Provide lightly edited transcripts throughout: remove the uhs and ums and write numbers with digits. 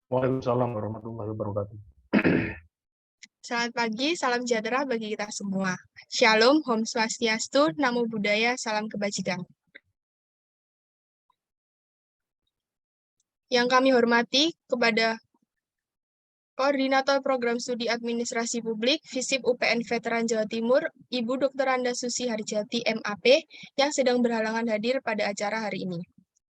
Waalaikumsalam warahmatullahi wabarakatuh. Selamat pagi, salam sejahtera bagi kita semua. Shalom, Om Swastiastu, Namo Buddhaya, salam kebajikan. Yang kami hormati kepada Koordinator Program Studi Administrasi Publik, FISIP UPN Veteran Jawa Timur, Ibu Dr. Anda Susi Harjati, MAP, yang sedang berhalangan hadir pada acara hari ini.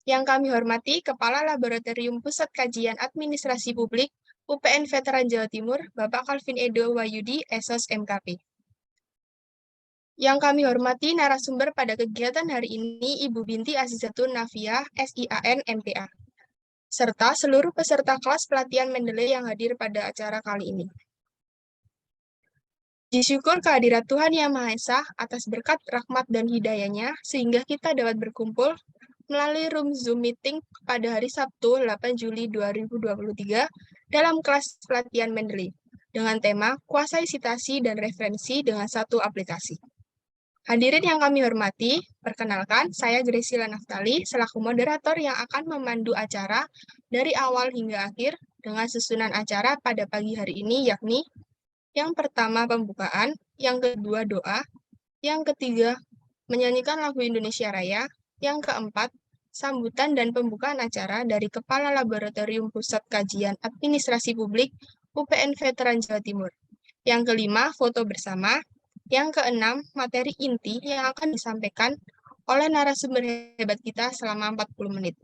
Yang kami hormati Kepala Laboratorium Pusat Kajian Administrasi Publik, UPN Veteran Jawa Timur, Bapak Calvin Edo Wayudi, SOS MKP. Yang kami hormati narasumber pada kegiatan hari ini, Ibu Binti Azizatun Nafiah, SIAN, MPA, serta seluruh peserta kelas pelatihan Mendeley yang hadir pada acara kali ini. Disyukur kehadirat Tuhan Yang Maha Esa atas berkat rahmat dan hidayahnya, sehingga kita dapat berkumpul melalui room Zoom meeting pada hari Sabtu 8 Juli 2023 dalam kelas pelatihan Mendeley dengan tema Kuasai Sitasi dan Referensi dengan satu aplikasi. Hadirin yang kami hormati, perkenalkan saya Graciela Naftali selaku moderator yang akan memandu acara dari awal hingga akhir dengan susunan acara pada pagi hari ini, yakni yang pertama pembukaan, yang kedua doa, yang ketiga menyanyikan lagu Indonesia Raya, yang keempat sambutan dan pembukaan acara dari Kepala Laboratorium Pusat Kajian Administrasi Publik UPN Veteran Jawa Timur. Yang kelima, foto bersama. Yang keenam, materi inti yang akan disampaikan oleh narasumber hebat kita selama 40 menit.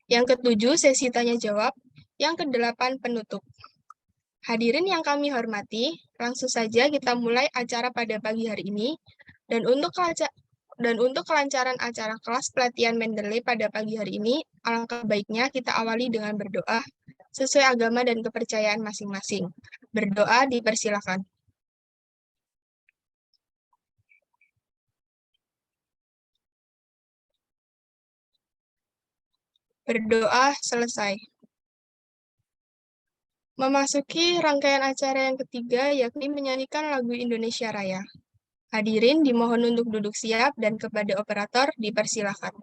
Yang ketujuh, sesi tanya-jawab. Yang kedelapan, penutup. Hadirin yang kami hormati, langsung saja kita mulai acara pada pagi hari ini. Dan untuk kelancaran acara kelas pelatihan Mendeley pada pagi hari ini, alangkah baiknya kita awali dengan berdoa sesuai agama dan kepercayaan masing-masing. Berdoa dipersilakan. Berdoa selesai. Memasuki rangkaian acara yang ketiga, yakni menyanyikan lagu Indonesia Raya. Hadirin dimohon untuk duduk siap dan kepada operator dipersilakan.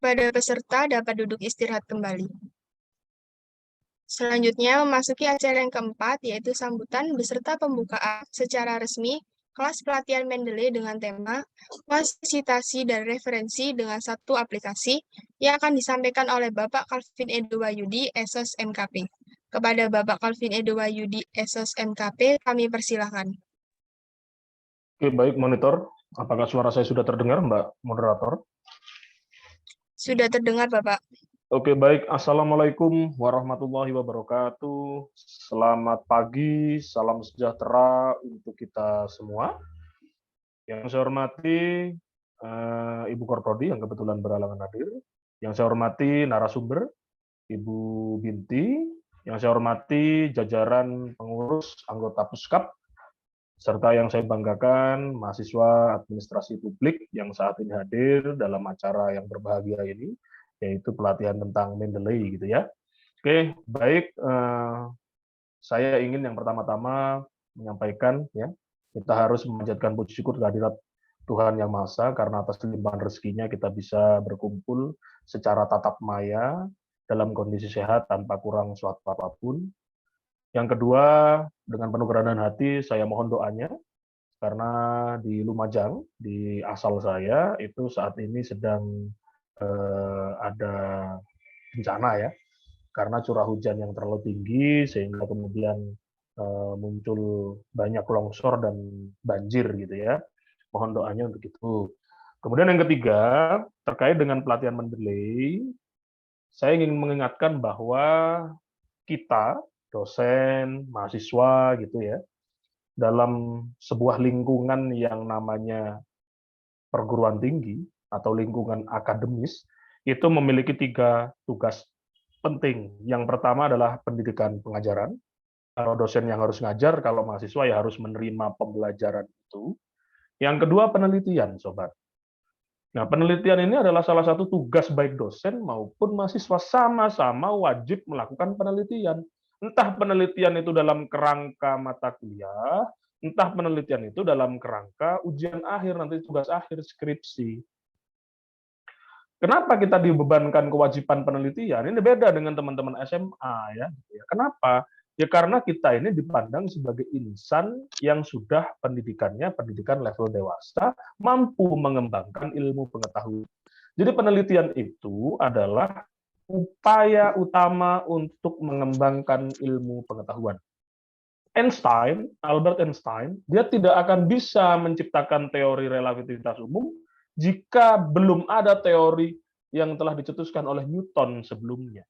Kepada peserta dapat duduk istirahat kembali. Selanjutnya memasuki acara yang keempat, yaitu sambutan beserta pembukaan secara resmi kelas pelatihan Mendeley dengan tema Kuasitasi dan Referensi dengan satu aplikasi yang akan disampaikan oleh Bapak Calvin Edo Wayudi, SOS MKP. Kepada Bapak Calvin Edo Wayudi, SOS MKP, kami persilahkan. Oke, baik monitor. Apakah suara saya sudah terdengar, Mbak Moderator? Sudah terdengar, Bapak. Oke, baik. Assalamualaikum warahmatullahi wabarakatuh. Selamat pagi, salam sejahtera untuk kita semua. Yang saya hormati Ibu Korprodi yang kebetulan berhalangan hadir. Yang saya hormati narasumber Ibu Binti. Yang saya hormati jajaran pengurus anggota Puskap, serta yang saya banggakan mahasiswa administrasi publik yang saat ini hadir dalam acara yang berbahagia ini, yaitu pelatihan tentang Mendeley gitu ya. Oke, baik. Saya ingin yang pertama-tama menyampaikan ya, kita harus memanjatkan puji syukur kehadirat Tuhan Yang Maha Esa karena atas limpahan rezekinya kita bisa berkumpul secara tatap maya dalam kondisi sehat tanpa kurang suatu apapun. Yang kedua, dengan penuh kerendahan hati saya mohon doanya karena di Lumajang, di asal saya itu saat ini sedang ada bencana ya, karena curah hujan yang terlalu tinggi sehingga kemudian muncul banyak longsor dan banjir gitu ya. Mohon doanya untuk itu. Kemudian yang ketiga, terkait dengan pelatihan Mendeley, saya ingin mengingatkan bahwa kita, dosen, mahasiswa gitu ya, dalam sebuah lingkungan yang namanya perguruan tinggi atau lingkungan akademis, itu memiliki 3 tugas penting. Yang pertama adalah pendidikan pengajaran. Kalau dosen yang harus ngajar, kalau mahasiswa ya harus menerima pembelajaran itu. Yang kedua penelitian, sobat. Nah, penelitian ini adalah salah satu tugas baik dosen maupun mahasiswa, sama-sama wajib melakukan penelitian. Entah penelitian itu dalam kerangka mata kuliah, entah penelitian itu dalam kerangka ujian akhir, nanti tugas akhir skripsi. Kenapa kita dibebankan kewajiban penelitian? Ini beda dengan teman-teman SMA ya. Kenapa? Ya karena kita ini dipandang sebagai insan yang sudah pendidikannya pendidikan level dewasa, mampu mengembangkan ilmu pengetahuan. Jadi penelitian itu adalah upaya utama untuk mengembangkan ilmu pengetahuan. Albert Einstein, dia tidak akan bisa menciptakan teori relativitas umum jika belum ada teori yang telah dicetuskan oleh Newton sebelumnya.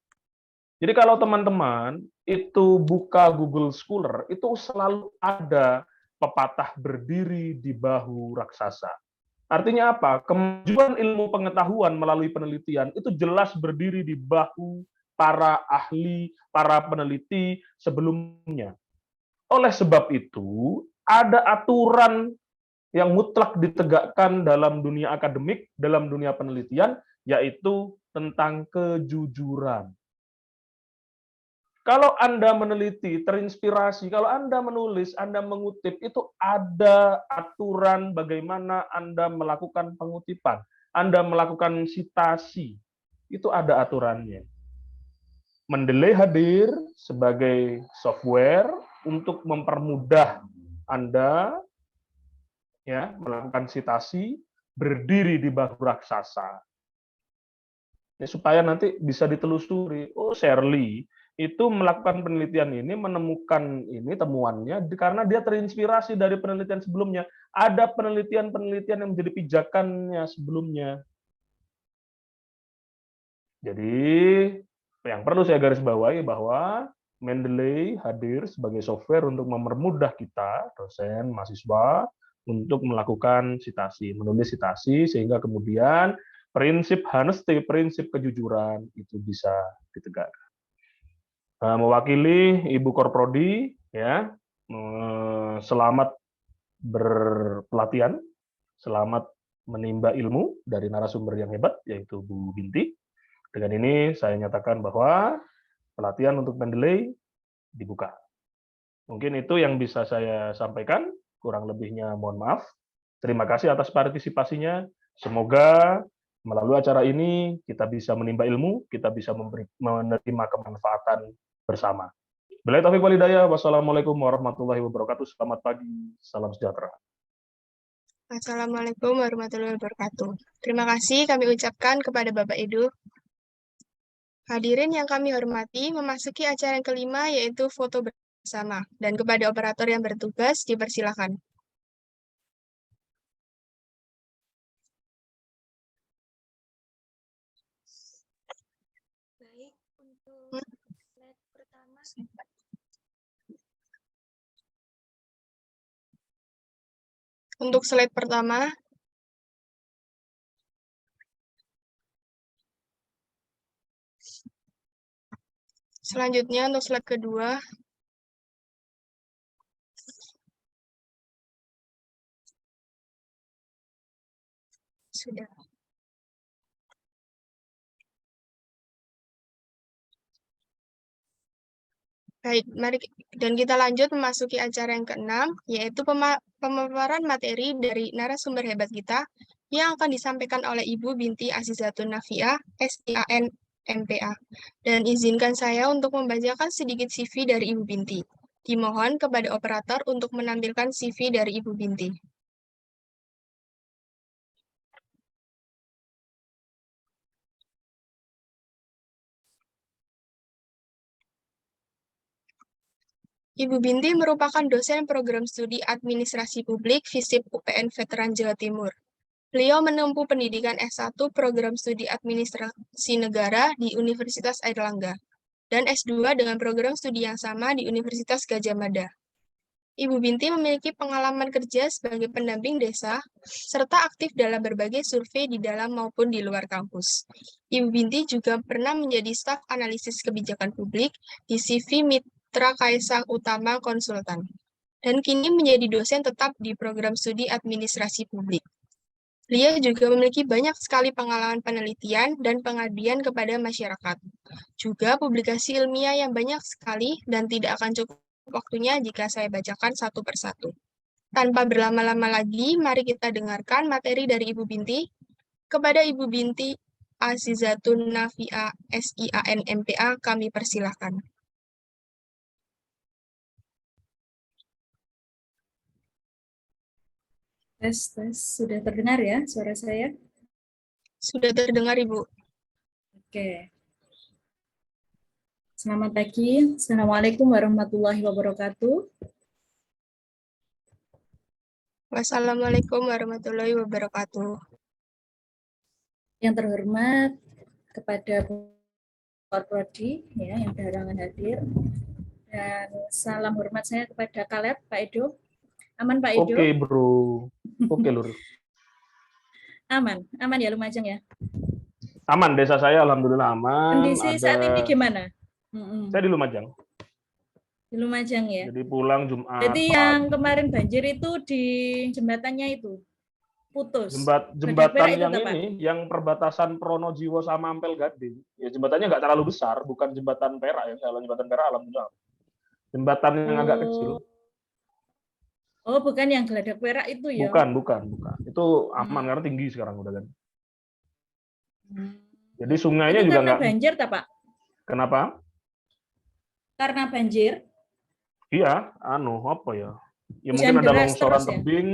Jadi kalau teman-teman itu buka Google Scholar, itu selalu ada pepatah berdiri di bahu raksasa. Artinya apa? Kemajuan ilmu pengetahuan melalui penelitian itu jelas berdiri di bahu para ahli, para peneliti sebelumnya. Oleh sebab itu, ada aturan yang mutlak ditegakkan dalam dunia akademik, dalam dunia penelitian, yaitu tentang kejujuran. Kalau Anda meneliti, terinspirasi, kalau Anda menulis, Anda mengutip, itu ada aturan bagaimana Anda melakukan pengutipan. Anda melakukan sitasi, itu ada aturannya. Mendeley hadir sebagai software untuk mempermudah Anda ya melakukan sitasi, berdiri di bahu raksasa. Ya, supaya nanti bisa ditelusuri, oh Shirley itu melakukan penelitian ini, menemukan ini temuannya karena dia terinspirasi dari penelitian sebelumnya. Ada penelitian-penelitian yang menjadi pijakannya sebelumnya. Jadi yang perlu saya garis bawahi bahwa Mendeley hadir sebagai software untuk mempermudah kita, dosen, mahasiswa, untuk melakukan sitasi, menulis sitasi, sehingga kemudian prinsip honesty, prinsip kejujuran itu bisa ditegakkan. Mewakili Ibu Korprodi, ya, selamat berpelatihan, selamat menimba ilmu dari narasumber yang hebat, yaitu Bu Binti. Dengan ini saya nyatakan bahwa pelatihan untuk Mendeley dibuka. Mungkin itu yang bisa saya sampaikan, kurang lebihnya mohon maaf. Terima kasih atas partisipasinya. Semoga melalui acara ini kita bisa menimba ilmu, kita bisa menerima kemanfaatan bersama. Billahi taufiq wal hidayah. Wassalamualaikum warahmatullahi wabarakatuh. Selamat pagi, salam sejahtera. Assalamualaikum warahmatullahi wabarakatuh. Terima kasih kami ucapkan kepada Bapak Edu. Hadirin yang kami hormati, memasuki acara yang kelima yaitu foto bersama. Dan kepada operator yang bertugas, dipersilakan. Baik, untuk slide pertama. Untuk slide pertama, selanjutnya untuk slide kedua, sudah. Baik, mari dan kita lanjut memasuki acara yang keenam, yaitu pemaparan materi dari narasumber hebat kita yang akan disampaikan oleh Ibu Binti Azizatun Nafia, SIAN MPA. Dan izinkan saya untuk membacakan sedikit CV dari Ibu Binti. Dimohon kepada operator untuk menampilkan CV dari Ibu Binti. Ibu Binti merupakan dosen program studi Administrasi Publik FISIP UPN Veteran Jawa Timur. Beliau menempuh pendidikan S1 program studi Administrasi Negara di Universitas Airlangga dan S2 dengan program studi yang sama di Universitas Gadjah Mada. Ibu Binti memiliki pengalaman kerja sebagai pendamping desa, serta aktif dalam berbagai survei di dalam maupun di luar kampus. Ibu Binti juga pernah menjadi staf analisis kebijakan publik di CV Mitra Kaisang Utama Konsultan, dan kini menjadi dosen tetap di program studi Administrasi Publik. Beliau juga memiliki banyak sekali pengalaman penelitian dan pengabdian kepada masyarakat. Juga publikasi ilmiah yang banyak sekali dan tidak akan cukup waktunya jika saya bacakan satu persatu. Tanpa berlama-lama lagi, mari kita dengarkan materi dari Ibu Binti. Kepada Ibu Binti Azizatun Nafia SIAN MPA kami persilahkan. Tes, sudah terdengar ya suara saya? Sudah terdengar, Ibu. Oke. Selamat pagi. Assalamualaikum warahmatullahi wabarakatuh. Wassalamualaikum warahmatullahi wabarakatuh. Yang terhormat kepada Pak Prodi ya, yang berhalangan hadir. Dan salam hormat saya kepada Kaleb, Pak Edo. Aman Pak Edo? Oke, Bro. Oke, Lur. Aman ya Lumajang ya? Aman, desa saya alhamdulillah aman. Kondisi saat ini gimana? Saya di Lumajang. Di Lumajang ya? Jadi pulang Jumat. Jadi yang kemarin banjir itu di jembatannya itu putus. Jembatan yang ini, yang perbatasan Pronojiwo sama Ampel Gading. Ya jembatannya nggak terlalu besar, bukan jembatan perak ya. Kalau jembatan perak alhamdulillah. Jembatan yang agak kecil. Oh, bukan yang Geladak Perak itu ya? Bukan. Itu aman karena tinggi sekarang udah kan. Jadi sungainya itu juga karena banjir, tak Pak? Kenapa? Karena banjir? Iya, apa ya? Ya mungkin ada longsoran tebing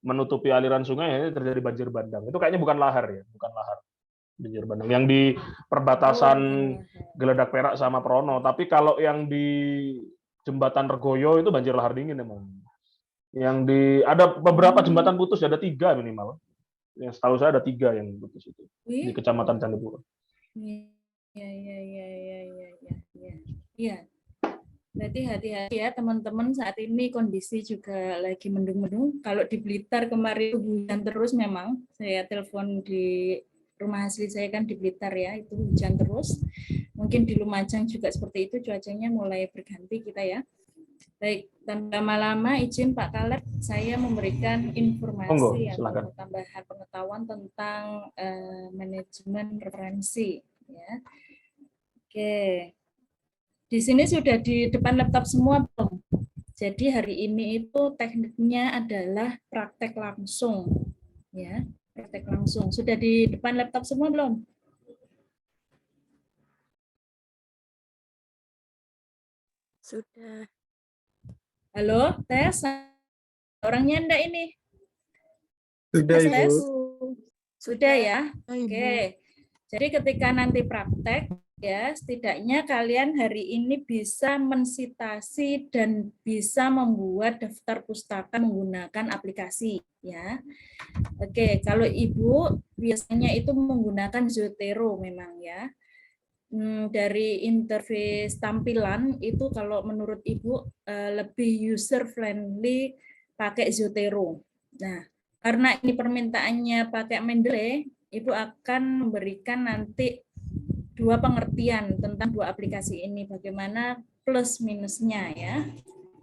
menutupi aliran sungai, ya, terjadi banjir bandang. Itu kayaknya bukan lahar ya, bukan lahar. Banjir bandang yang di perbatasan Geladak Perak sama Prono. Tapi kalau yang di jembatan Regoyo itu banjir lahar dingin emang. Ada beberapa jembatan putus, ada 3 minimal. Yang setahu saya ada 3 yang putus itu di Kecamatan Candipuro. Iya. Berarti hati-hati ya teman-teman, saat ini kondisi juga lagi mendung-mendung. Kalau di Blitar kemarin hujan terus memang. Saya telepon di rumah asli saya kan di Blitar ya, itu hujan terus. Mungkin di Lumajang juga seperti itu, cuacanya mulai berganti kita ya. Baik, tanpa lama-lama izin Pak Kaleb, saya memberikan informasi atau tambahan pengetahuan tentang manajemen referensi. Ya. Oke, di sini sudah di depan laptop semua belum? Jadi hari ini itu tekniknya adalah praktek langsung. Ya, praktek langsung. Sudah di depan laptop semua belum? Sudah. Halo, tes. Orangnya enggak ini? Sudah, tes? Ibu. Sudah ya? Oke. Jadi ketika nanti praktek, ya setidaknya kalian hari ini bisa mensitasi dan bisa membuat daftar pustaka menggunakan aplikasi. Ya. Oke, kalau Ibu biasanya itu menggunakan Zotero memang ya. Dari interface tampilan itu kalau menurut Ibu lebih user friendly pakai Zotero Nah, karena ini permintaannya pakai Mendeley, Ibu akan memberikan nanti dua pengertian tentang dua aplikasi ini, bagaimana plus minusnya ya.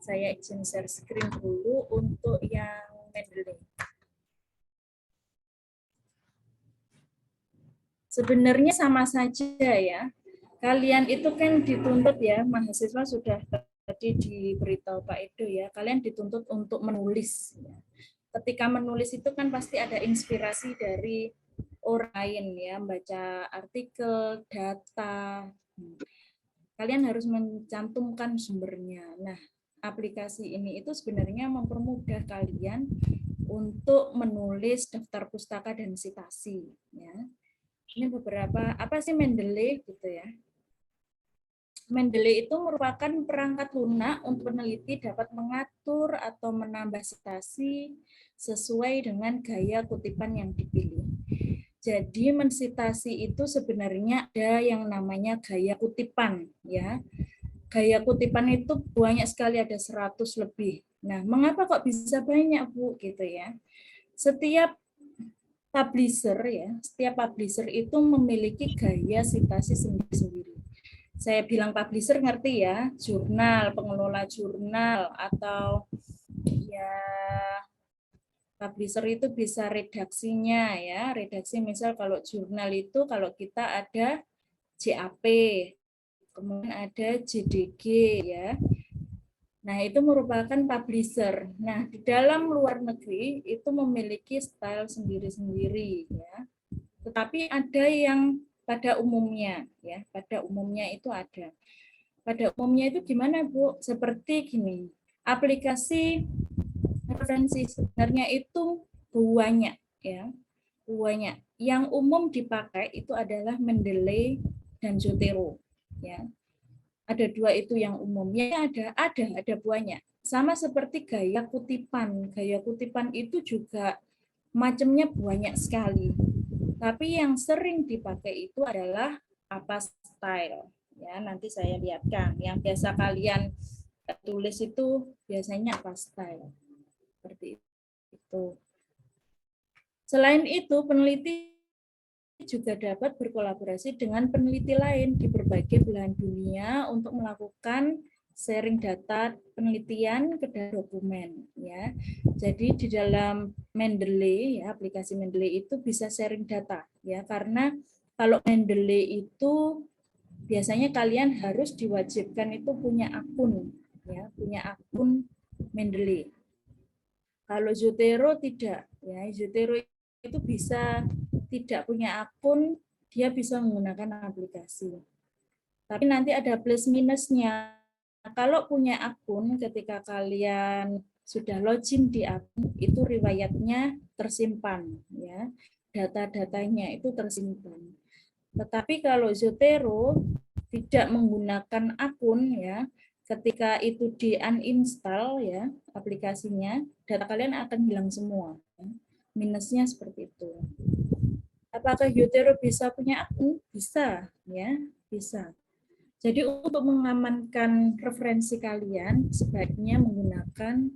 Saya izin share screen dulu untuk yang Mendeley. Sebenarnya sama saja ya. Kalian itu kan dituntut ya, mahasiswa sudah tadi diberitahu Pak Edo ya, kalian dituntut untuk menulis. Ketika menulis itu kan pasti ada inspirasi dari orang lain ya, baca artikel, data. Kalian harus mencantumkan sumbernya. Nah, aplikasi ini itu sebenarnya mempermudah kalian untuk menulis daftar pustaka dan sitasi ya. Ini beberapa apa sih Mendeley gitu ya. Mendeley itu merupakan perangkat lunak untuk peneliti dapat mengatur atau menambah sitasi sesuai dengan gaya kutipan yang dipilih. Jadi mensitasi itu sebenarnya ada yang namanya gaya kutipan ya. Gaya kutipan itu banyak sekali, ada 100 lebih. Nah, mengapa kok bisa banyak, Bu? Gitu ya. Setiap publisher ya, setiap publisher itu memiliki gaya sitasi sendiri-sendiri. Saya bilang publisher ngerti ya, jurnal, pengelola jurnal, atau ya publisher itu bisa redaksinya ya, redaksi misal kalau jurnal itu kalau kita ada JAP, kemudian ada JDG ya. Nah, itu merupakan publisher. Nah, di dalam luar negeri itu memiliki style sendiri-sendiri ya. Tetapi ada yang pada umumnya ya, pada umumnya itu ada. Pada umumnya itu gimana, Bu? Seperti gini. Aplikasi referensi sebenarnya itu banyak ya. Banyak. Yang umum dipakai itu adalah Mendeley dan Zotero ya. Ada dua itu yang umumnya, ada banyak. Sama seperti gaya kutipan. Gaya kutipan itu juga macamnya banyak sekali. Tapi yang sering dipakai itu adalah apa style. Ya, nanti saya lihatkan. Yang biasa kalian tulis itu biasanya apa style. Seperti itu. Selain itu, peneliti juga dapat berkolaborasi dengan peneliti lain di berbagai belahan dunia untuk melakukan sharing data penelitian ke dalam dokumen ya. Jadi di dalam Mendeley ya, aplikasi Mendeley itu bisa sharing data ya, karena kalau Mendeley itu biasanya kalian harus diwajibkan itu punya akun ya, punya akun Mendeley. Kalau Zotero tidak ya, Zotero itu bisa tidak punya akun, dia bisa menggunakan aplikasi. Tapi nanti ada plus minusnya. Kalau punya akun, ketika kalian sudah login di akun, itu riwayatnya tersimpan, ya, data-datanya itu tersimpan. Tetapi kalau Zotero tidak menggunakan akun, ya, ketika itu di uninstall ya aplikasinya, data kalian akan hilang semua. Ya. Minusnya seperti itu. Apakah Zotero bisa punya akun? Bisa, ya, bisa. Jadi untuk mengamankan referensi kalian sebaiknya menggunakan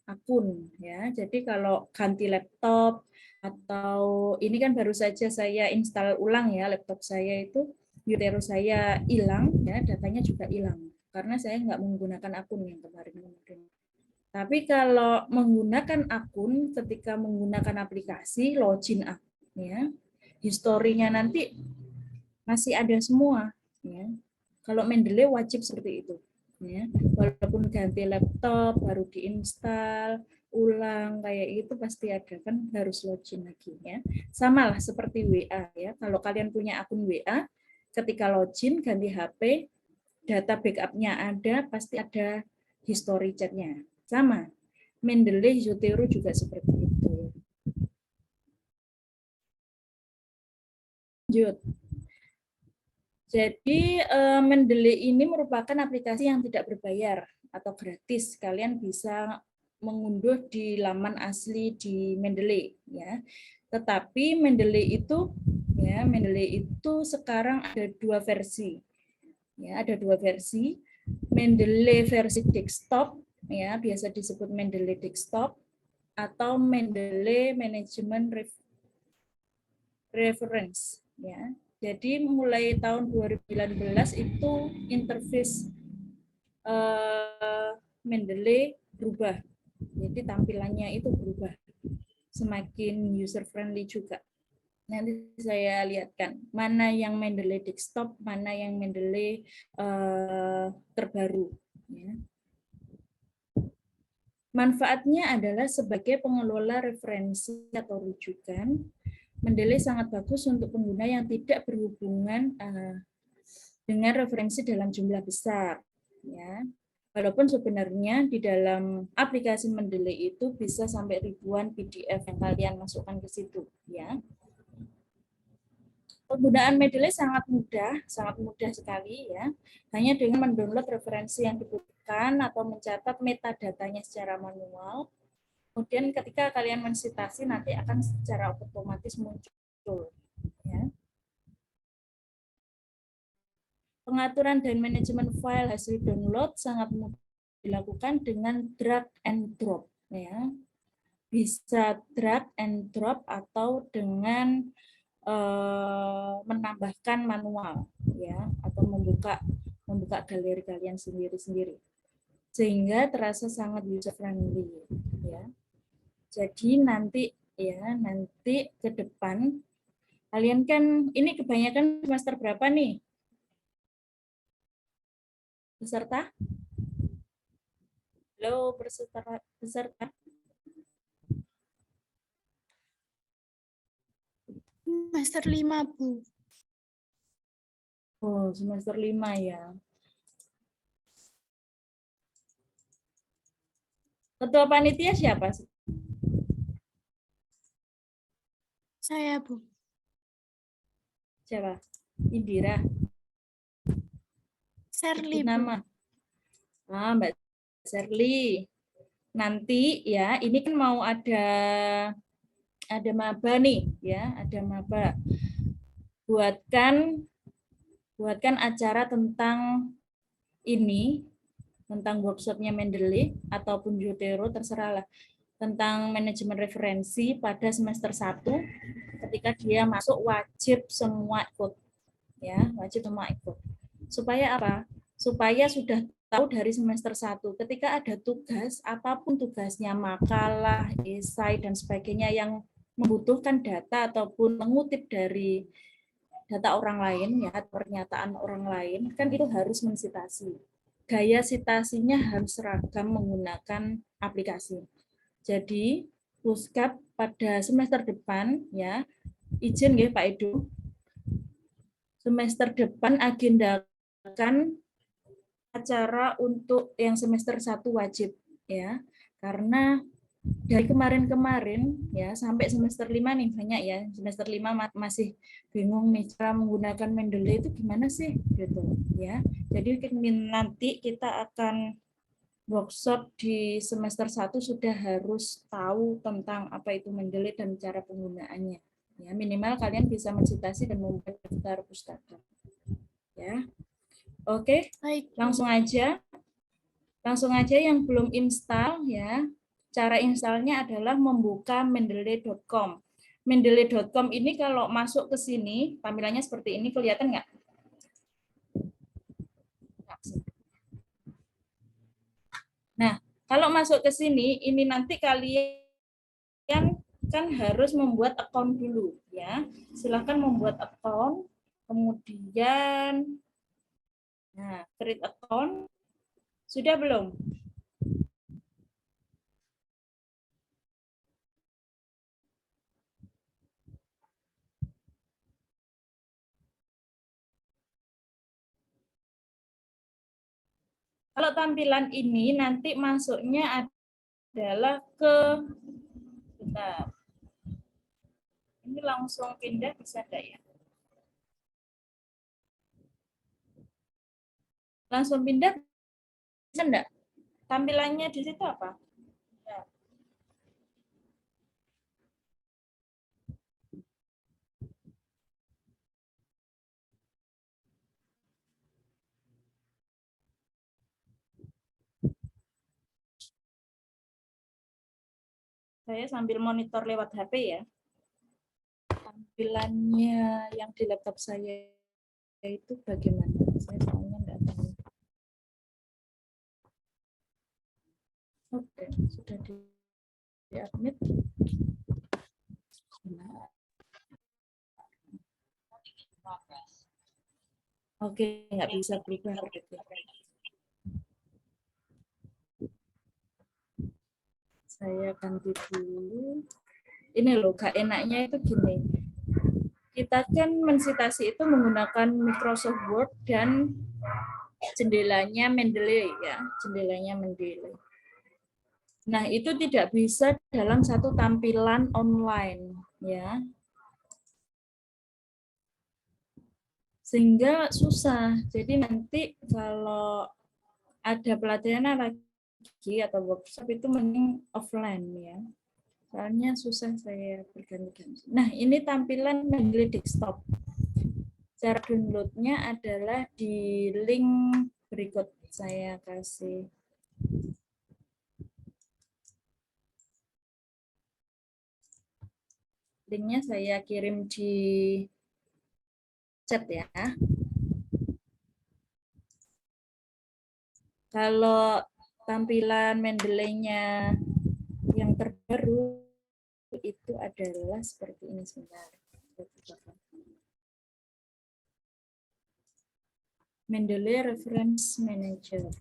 akun ya. Jadi kalau ganti laptop atau ini kan baru saja saya install ulang ya laptop saya itu, Zotero saya hilang ya, datanya juga hilang karena saya nggak menggunakan akun yang kemarin. Tapi kalau menggunakan akun ketika menggunakan aplikasi login ya, historinya nanti masih ada semua ya. Kalau Mendeley wajib seperti itu ya. Walaupun ganti laptop baru diinstal ulang kayak itu pasti ada, kan harus login lagi ya. Sama lah seperti WA ya. Kalau kalian punya akun WA, ketika login ganti HP, data backupnya ada, pasti ada history chatnya. Sama. Mendeley, Zotero juga seperti itu. Lanjut. Jadi Mendeley ini merupakan aplikasi yang tidak berbayar atau gratis. Kalian bisa mengunduh di laman asli di Mendeley ya. Tetapi Mendeley itu sekarang ada dua versi. Ya, ada dua versi. Mendeley versi desktop ya, biasa disebut Mendeley desktop, atau Mendeley Management Reference, ya. Jadi mulai tahun 2019 itu interface Mendeley berubah. Jadi tampilannya itu berubah, semakin user friendly juga. Nanti saya lihatkan mana yang Mendeley desktop, mana yang Mendeley terbaru. Ya. Manfaatnya adalah sebagai pengelola referensi atau rujukan. Mendeley sangat bagus untuk pengguna yang tidak berhubungan dengan referensi dalam jumlah besar. Ya. Walaupun sebenarnya di dalam aplikasi Mendeley itu bisa sampai ribuan PDF yang kalian masukkan ke situ. Ya. Penggunaan Mendeley sangat mudah sekali ya. Hanya dengan mendownload referensi yang dibutuhkan atau mencatat metadatanya secara manual. Kemudian ketika kalian mensitasi nanti akan secara otomatis muncul. Ya. Pengaturan dan manajemen file hasil download sangat mudah dilakukan dengan drag and drop. Ya. Bisa drag and drop atau dengan menambahkan manual, ya, atau membuka galeri kalian sendiri-sendiri, sehingga terasa sangat user friendly. Ya. Jadi nanti ke depan kalian kan ini kebanyakan semester berapa nih? Peserta? Halo, peserta. Semester 5, Bu. Oh, semester 5 ya. Ketua panitia siapa? Saya, Bu. Siapa? Indira. Serli, Bu. Nama. Mbak Serli. Nanti ya, ini kan mau ada maba nih, ya, ada maba. Buatkan acara tentang ini, tentang workshopnya Mendeley ataupun Zotero, terserahlah, tentang manajemen referensi pada semester 1. Ketika dia masuk wajib semua ikut, ya, wajib semua ikut. Supaya apa? Supaya sudah tahu dari semester 1, ketika ada tugas, apapun tugasnya, makalah, esai, dan sebagainya yang membutuhkan data ataupun mengutip dari data orang lain, ya, pernyataan orang lain, kan itu harus mensitasi. Gaya sitasinya harus seragam menggunakan aplikasi. Jadi, Puskap pada semester depan, ya, izin ya Pak Edu, semester depan agendakan acara untuk yang semester 1 wajib, ya, karena dari kemarin ya sampai semester 5 nih banyak ya, semester 5 masih bingung nih cara menggunakan Mendeley itu gimana sih gitu ya. Jadi nanti kita akan workshop di semester 1 sudah harus tahu tentang apa itu Mendeley dan cara penggunaannya. Ya, minimal kalian bisa mensitasi dan membuat daftar pustaka. Ya. Oke, Baik, langsung aja yang belum install ya. Cara installnya adalah membuka mendeley.com. Mendeley.com ini kalau masuk ke sini, tampilannya seperti ini, kelihatan nggak? Nah, kalau masuk ke sini, ini nanti kalian kan harus membuat account dulu ya. Silahkan membuat account, kemudian create account. Sudah belum? Kalau tampilan ini nanti masuknya adalah ke, bentar. Ini langsung pindah bisa enggak ya? Langsung pindah bisa enggak? Tampilannya di situ apa? Ya. Saya sambil monitor lewat HP ya. Tampilannya yang di laptop saya itu bagaimana? Saya soalnya nggak tahu. Oke, sudah di-admit. Oke, nggak bisa berubah. Saya ganti dulu. Ini loh, gak enaknya itu gini. Kita kan mensitasi itu menggunakan Microsoft Word dan jendelanya Mendeley ya, jendelanya Mendeley. Nah, itu tidak bisa dalam satu tampilan online ya. Sehingga susah. Jadi nanti kalau ada pelatihan lagi atau workshop itu mending offline ya. Soalnya susah saya berganti-ganti. Nah, ini tampilan Mendeley desktop. Cara downloadnya adalah di link berikut saya kasih. Linknya saya kirim di chat ya. Kalau tampilan Mendeley-nya yang terbaru itu adalah seperti ini sebentar. Mendeley Reference Manager.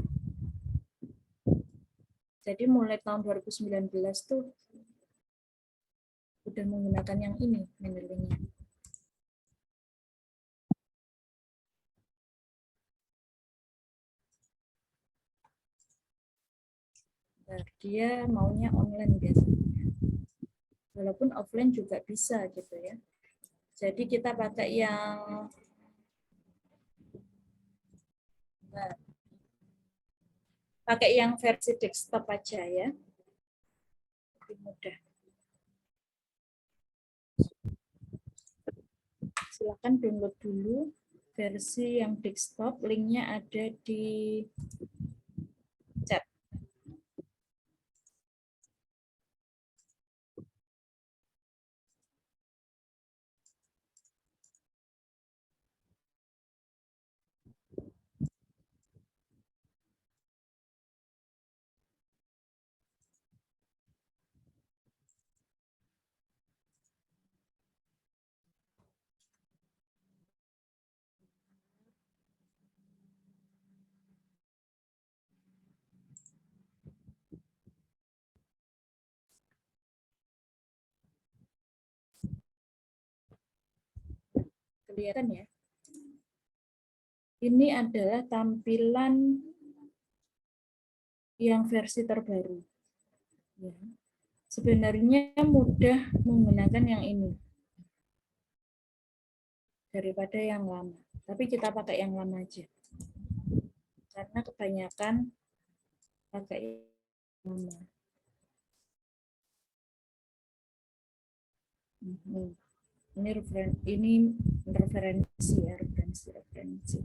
Jadi mulai tahun 2019 tuh udah menggunakan yang ini Mendeley-nya. Nah, dia maunya online biasanya. Walaupun offline juga bisa gitu ya. Jadi kita pakai yang versi desktop aja ya. Lebih mudah. Silakan download dulu versi yang desktop, linknya ada di chat. Kelihatan ya. Ini adalah tampilan yang versi terbaru. Ya. Sebenarnya mudah menggunakan yang ini daripada yang lama. Tapi kita pakai yang lama aja. Karena kebanyakan pakai yang lama. Ini referensi ya, referensi.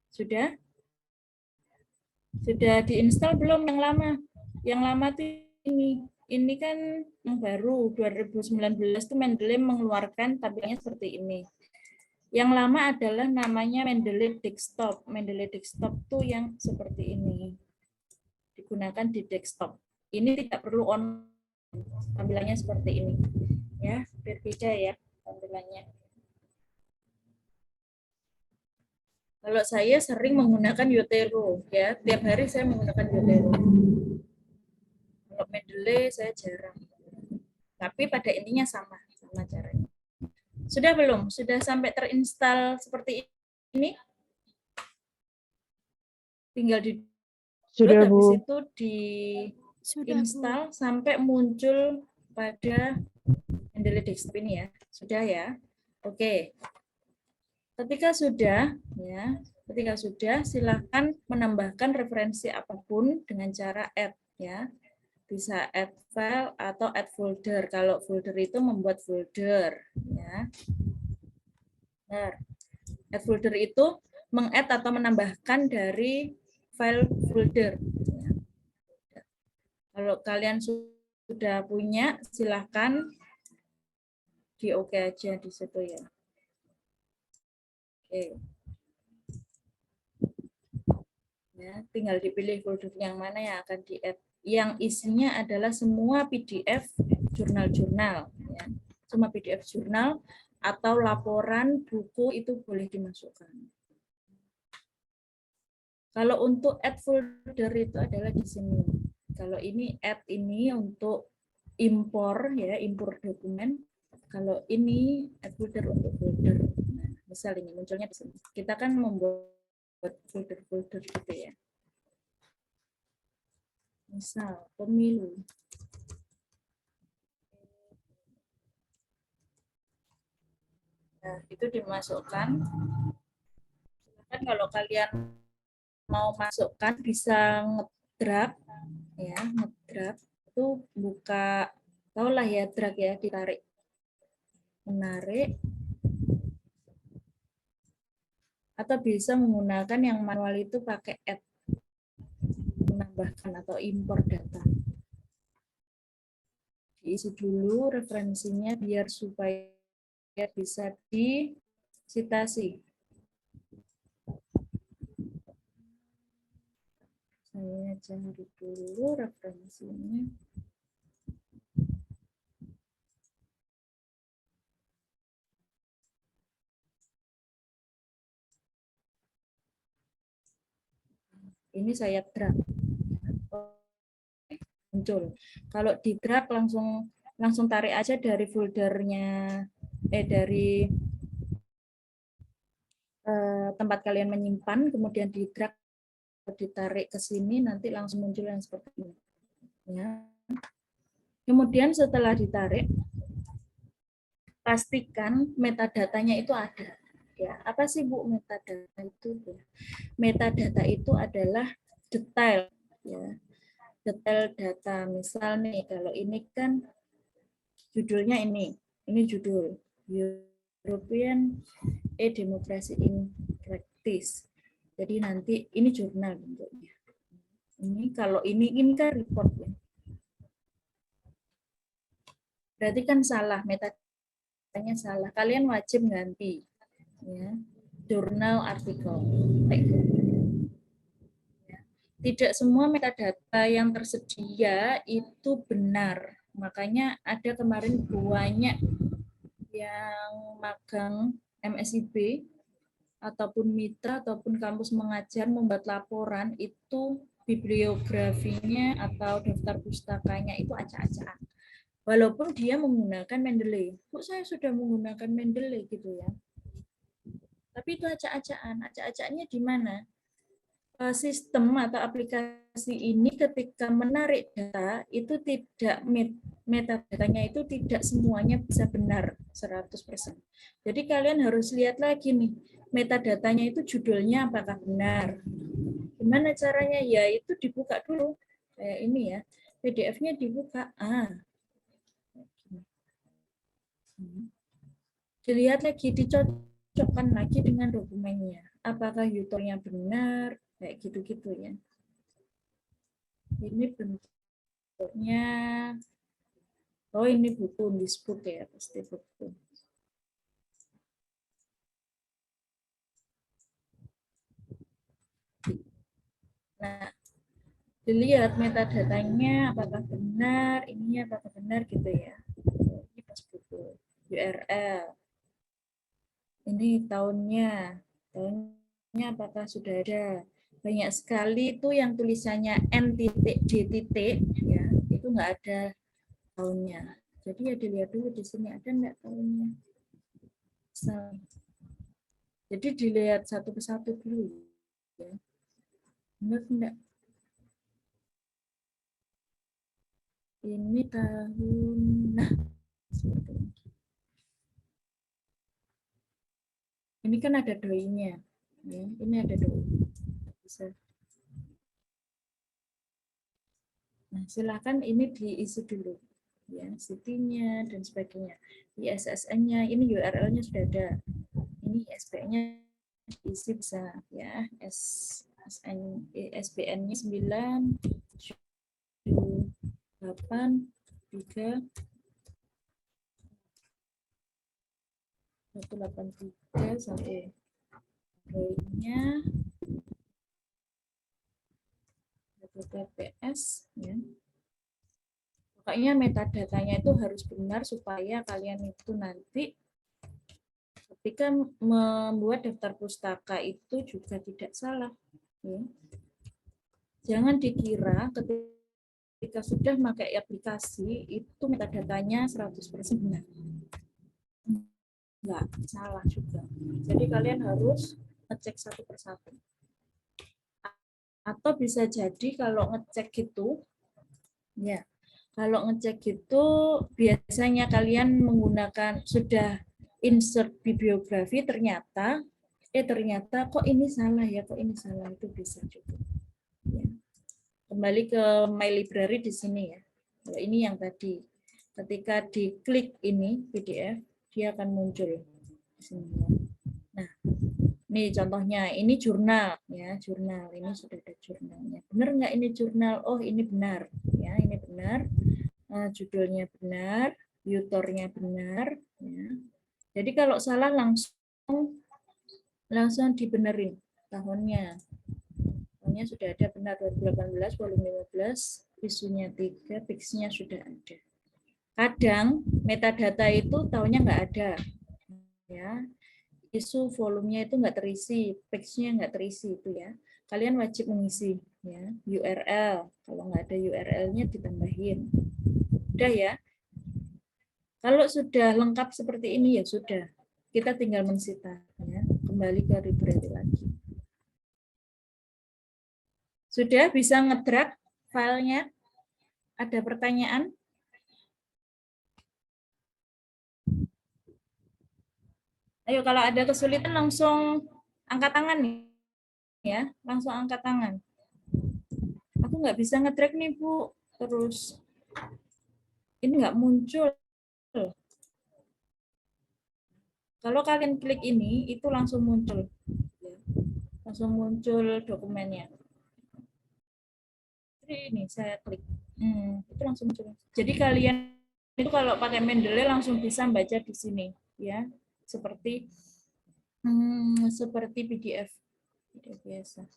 Sudah? Sudah diinstal belum yang lama? Yang lama tuh ini kan yang baru 2019 tuh Mendeley mengeluarkan tampilannya seperti ini. Yang lama adalah namanya Mendeley desktop. Mendeley desktop tuh yang seperti ini. Digunakan di desktop. Ini tidak perlu on, tampilannya seperti ini. Ya, berbeda ya tampilannya. Kalau saya sering menggunakan Yotero, ya tiap hari saya menggunakan Yotero. Kalau Mendeley saya jarang. Tapi pada intinya sama caranya. Sudah belum? Sudah sampai terinstall seperti ini? Tinggal di Sudah, habis Bu. itu diinstal sampai muncul pada Mendeley desktop ini ya. Sudah ya? Oke. Ketika sudah, silakan menambahkan referensi apapun dengan cara add ya. Bisa add file atau add folder. Kalau folder itu membuat folder ya. Nah, add folder itu meng-add atau menambahkan dari file folder. Kalau kalian sudah punya, silahkan di oke aja di situ ya. Oke. Ya, tinggal dipilih folder yang mana yang akan di-add. Yang isinya adalah semua PDF jurnal-jurnal. Ya. Semua PDF jurnal atau laporan buku itu boleh dimasukkan. Kalau untuk add folder itu adalah di sini. Kalau ini add ini untuk impor ya, impor dokumen. Kalau ini add folder untuk folder. Nah, misal ini munculnya di sini. Kita kan membuat folder-folder gitu ya. Misal pemilu. Nah, itu dimasukkan. Kan kalau kalian mau masukkan bisa ngedrag ya, ngedrag itu buka, tahulah ya drag ya, ditarik, menarik, atau bisa menggunakan yang manual itu pakai add, menambahkan atau impor data. Diisi dulu referensinya biar supaya bisa disitasi. Saya cari dulu referensinya. Ini saya drag. Muncul. Kalau di drag langsung tarik aja dari foldernya, dari tempat kalian menyimpan, kemudian di drag, ditarik ke sini, nanti langsung muncul yang seperti ini. Ya. Kemudian setelah ditarik, pastikan metadatanya itu ada. Ya, apa sih Bu metadata itu? Metadata itu adalah detail, ya, detail data. Misal nih, kalau ini kan judulnya ini judul European E-Democracy in Practice. Jadi nanti ini jurnal bentuknya. Ini kalau ini kan report ya. Berarti kan salah, metadata salah. Kalian wajib ganti ya. Jurnal artikel. Tidak semua metadata yang tersedia itu benar. Makanya ada kemarin banyak yang magang MSIB ataupun mitra ataupun kampus mengajar membuat laporan itu bibliografinya atau daftar pustakanya itu acak-acakan. Walaupun dia menggunakan Mendeley. Kok saya sudah menggunakan Mendeley gitu ya. Tapi itu acak-acakan. Acak-acaknya di mana? Sistem atau aplikasi ini ketika menarik data itu tidak metadatanya itu tidak semuanya bisa benar 100%. Jadi kalian harus lihat lagi nih, metadatanya itu judulnya apakah benar. Gimana caranya? Ya itu dibuka dulu. Kayak ini ya. PDF-nya dibuka. Dilihat lagi, dicocokkan lagi dengan dokumennya. Apakah usernya benar? Kayak gitu-gitu ya. Ini bentuknya, oh ini buku disebut ya, pasti buku. Nah, dilihat metadatanya apakah benar, ininya apakah benar gitu ya. Ini pas buku, URL. Ini tahunnya apakah sudah ada. Banyak sekali itu yang tulisannya N.D. ya, itu nggak ada tahunnya. Jadi ya dilihat dulu di sini ada nggak tahunnya. Jadi dilihat satu persatu dulu. Ya. Benar enggak? Ini tahun, nah seperti ini. Ini kan ada doi-nya. Ya, ini ada doi. Bisa. Nah, silakan ini diisi dulu. Ya, city-nya dan sebagainya. ISSN-nya, ini URL-nya sudah ada. Ini ISBN-nya diisi bisa ya. ISBN-nya 9 8 183 sampai row-nya TPS ya. Pokoknya metadatanya itu harus benar supaya kalian itu nanti ketika membuat daftar pustaka itu juga tidak salah ya. Jangan dikira ketika sudah pakai aplikasi itu metadatanya 100% benar. Enggak, salah juga. Jadi kalian harus ngecek satu persatu. Atau bisa jadi kalau ngecek gitu, ya, kalau ngecek gitu biasanya kalian menggunakan sudah insert bibliografi ternyata kok ini salah ya, kok ini salah, itu bisa juga. Ya. Kembali ke My Library di sini ya. Kalau ini yang tadi, ketika diklik ini PDF, dia akan muncul di sini. Nah, ini contohnya, ini jurnal ya, jurnal ini sudah ada jurnalnya. Benar nggak ini jurnal? Oh, ini benar ya, ini benar. Judulnya benar, author-nya benar ya. Jadi kalau salah langsung dibenerin tahunnya. Tahunnya sudah ada benar 2018 volume 15, isunya 3, fixnya sudah ada. Kadang metadata itu tahunnya nggak ada ya. Isu volumenya itu nggak terisi, page-nya nggak terisi itu ya. Kalian wajib mengisi ya, URL. Kalau nggak ada URL-nya ditambahin. Udah ya. Kalau sudah lengkap seperti ini ya sudah. Kita tinggal mensita ya. Kembali ke library lagi. Sudah bisa ngedrag filenya? Ada pertanyaan? Ayo kalau ada kesulitan langsung angkat tangan nih, ya, langsung angkat tangan. Aku nggak bisa nge-drag nih Bu, terus ini nggak muncul. Kalau kalian klik ini, itu langsung muncul, langsung muncul dokumennya. Jadi ini saya klik, itu langsung muncul. Jadi kalian itu kalau pakai Mendeley langsung bisa baca di sini, ya. Seperti PDF biasa.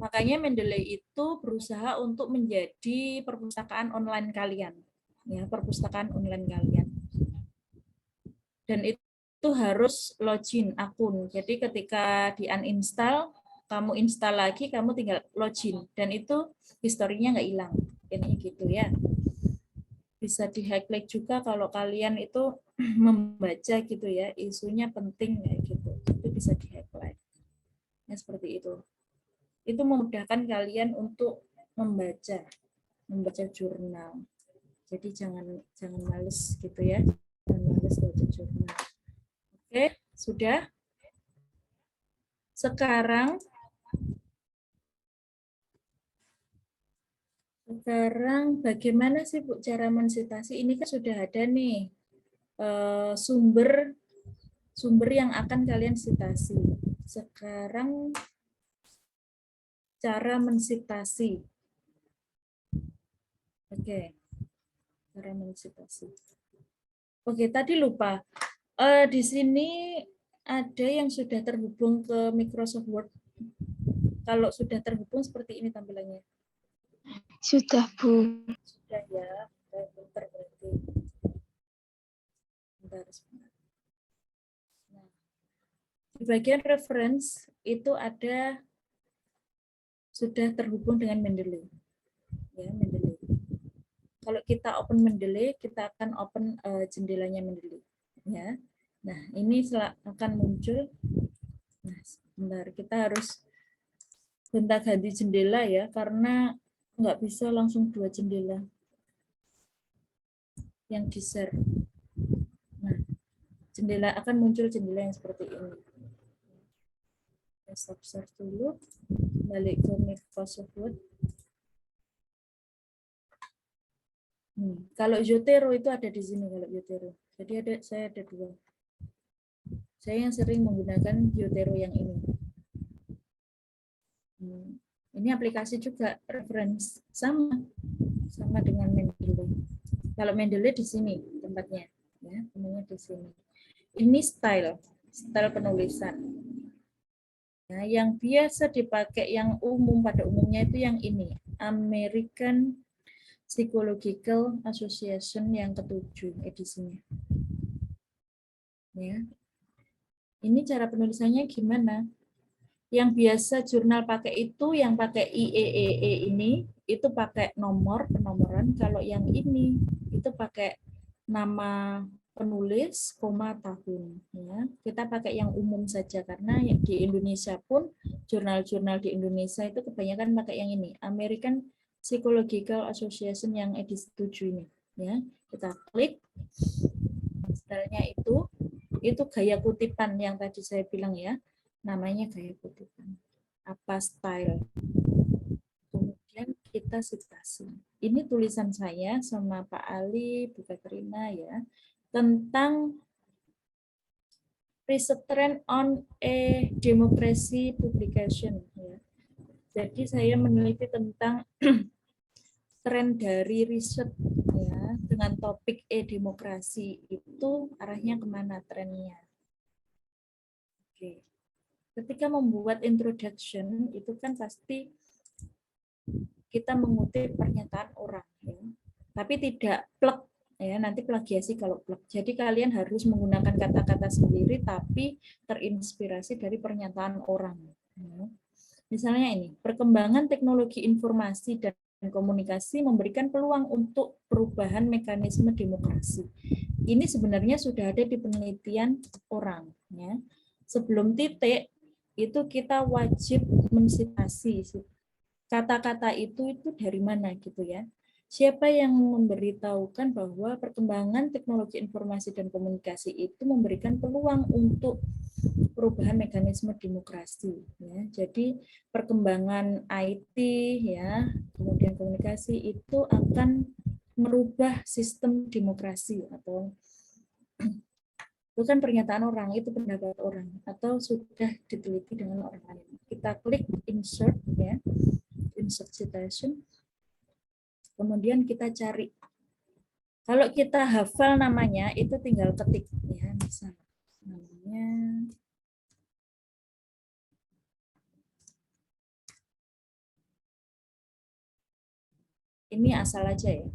Makanya Mendeley itu berusaha untuk menjadi perpustakaan online kalian, ya, perpustakaan online kalian. Dan itu harus login akun. Jadi ketika di uninstall, kamu install lagi, kamu tinggal login, dan itu historinya nggak hilang. Ini gitu ya. Bisa di-highlight juga kalau kalian itu membaca gitu ya, isunya penting kayak gitu, itu bisa di-highlight. Ya, seperti itu. Itu memudahkan kalian untuk membaca jurnal. Jadi jangan males gitu ya, jangan males baca jurnal. Oke, sudah. Sekarang bagaimana sih Bu cara mensitasi? Ini kan sudah ada nih sumber yang akan kalian sitasi. Sekarang cara mensitasi. Oke. Cara mensitasi. Oke, tadi lupa. Di sini ada yang sudah terhubung ke Microsoft Word. Kalau sudah terhubung seperti ini tampilannya. Sudah, Bu. Sudah ya. Bentar berarti. Bentar. Nah, di bagian reference itu ada sudah terhubung dengan Mendeley. Ya, Mendeley. Kalau kita open Mendeley, kita akan open jendelanya Mendeley. Ya. Nah, ini akan muncul. Nah, sebentar, kita harus gonta-ganti jendela ya, karena nggak bisa langsung 2 jendela yang di-share. Nah, jendela akan muncul jendela yang seperti ini. Stop share dulu, balik ke Microsoft Word. Kalau Zotero itu ada di sini kalau Zotero. Jadi saya ada 2. Saya yang sering menggunakan Zotero yang ini. Ini aplikasi juga reference sama dengan Mendeley. Kalau Mendeley di sini tempatnya, ya, temunya di sini. Ini style penulisan. Nah, yang biasa dipakai yang umum pada umumnya itu yang ini, American Psychological Association yang ke-7 edisinya. Ya. Ini cara penulisannya gimana? Yang biasa jurnal pakai itu yang pakai IEEE ini itu pakai penomoran. Kalau yang ini itu pakai nama penulis, tahun. Ya, kita pakai yang umum saja karena di Indonesia pun jurnal-jurnal di Indonesia itu kebanyakan pakai yang ini, American Psychological Association yang edisi 7 ini. Ya, kita klik. Stylenya itu gaya kutipan yang tadi saya bilang ya. Namanya gaya kutipan. Apa style? Kemudian kita citasi. Ini tulisan saya sama Pak Ali, Bu Katrina ya, tentang Research Trend on a Democracy Publication. Ya. Jadi saya meneliti tentang tren dari riset ya, dengan topik e-demokrasi itu arahnya kemana trennya. Oke. Ketika membuat introduction itu kan pasti kita mengutip pernyataan orang ya. Tapi tidak plek ya, nanti plagiasi kalau plek. Jadi kalian harus menggunakan kata-kata sendiri tapi terinspirasi dari pernyataan orang ya. Misalnya ini, perkembangan teknologi informasi dan komunikasi memberikan peluang untuk perubahan mekanisme demokrasi. Ini sebenarnya sudah ada di penelitian orang ya. Sebelum titik itu kita wajib mensitasi kata-kata itu dari mana gitu ya. Siapa yang memberitahukan bahwa perkembangan teknologi informasi dan komunikasi itu memberikan peluang untuk perubahan mekanisme demokrasi ya. Jadi perkembangan IT ya, kemudian komunikasi itu akan merubah sistem demokrasi atau bukan pernyataan orang, itu pendapat orang atau sudah diteliti dengan orang lain. Kita klik insert ya, insert citation. Kemudian kita cari. Kalau kita hafal namanya itu tinggal ketik ya, misalnya namanya ini asal aja ya.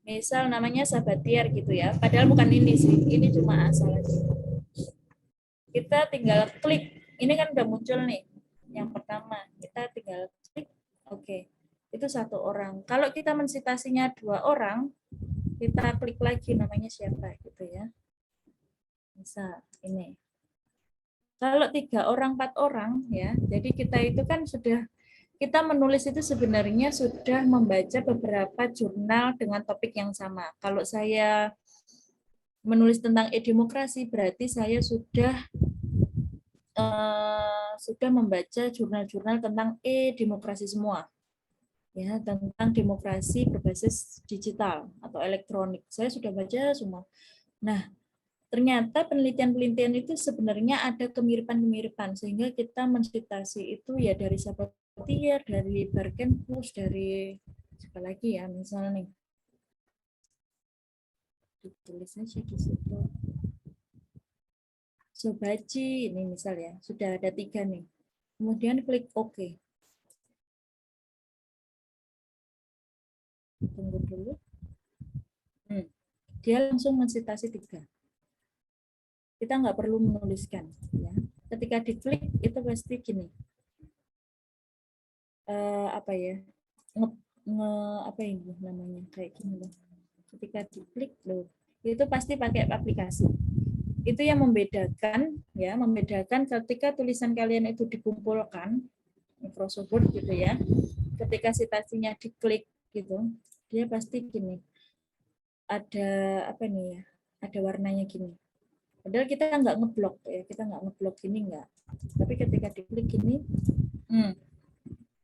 Misal namanya Sabatier gitu ya, padahal bukan ini sih, ini cuma asal aja. Kita tinggal klik, ini kan udah muncul nih, yang pertama, kita tinggal klik, oke, itu 1 orang. Kalau kita mensitasinya 2 orang, kita klik lagi namanya siapa gitu ya. Misal ini. Kalau 3 orang, 4 orang ya, jadi kita itu kan sudah kita menulis itu sebenarnya sudah membaca beberapa jurnal dengan topik yang sama. Kalau saya menulis tentang e-demokrasi, berarti saya sudah membaca jurnal-jurnal tentang e-demokrasi semua. Ya, tentang demokrasi berbasis digital atau elektronik. Saya sudah baca semua. Nah, ternyata penelitian-penelitian itu sebenarnya ada kemiripan-kemiripan sehingga kita mensitasi itu ya dari Sabatier, dari Barkenbus, dari apa lagi ya, misalnya nih ditulis aja di situ Sobachi ini misal ya, sudah ada 3 nih, kemudian klik OK. Tunggu dulu. Dia langsung mensitasi 3. Kita nggak perlu menuliskan ya. Ketika diklik itu pasti gini, apa ya, apa ini namanya kayak gini loh. Ketika diklik loh, itu pasti pakai aplikasi. Itu yang membedakan ya, membedakan ketika tulisan kalian itu dikumpulkan Microsoft Word gitu ya. Ketika citasinya diklik gitu, dia pasti gini. Ada apa nih ya? Ada warnanya gini. Padahal kita nggak ngeblok ya, kita nggak ngeblok ini nggak. Tapi ketika diklik ini,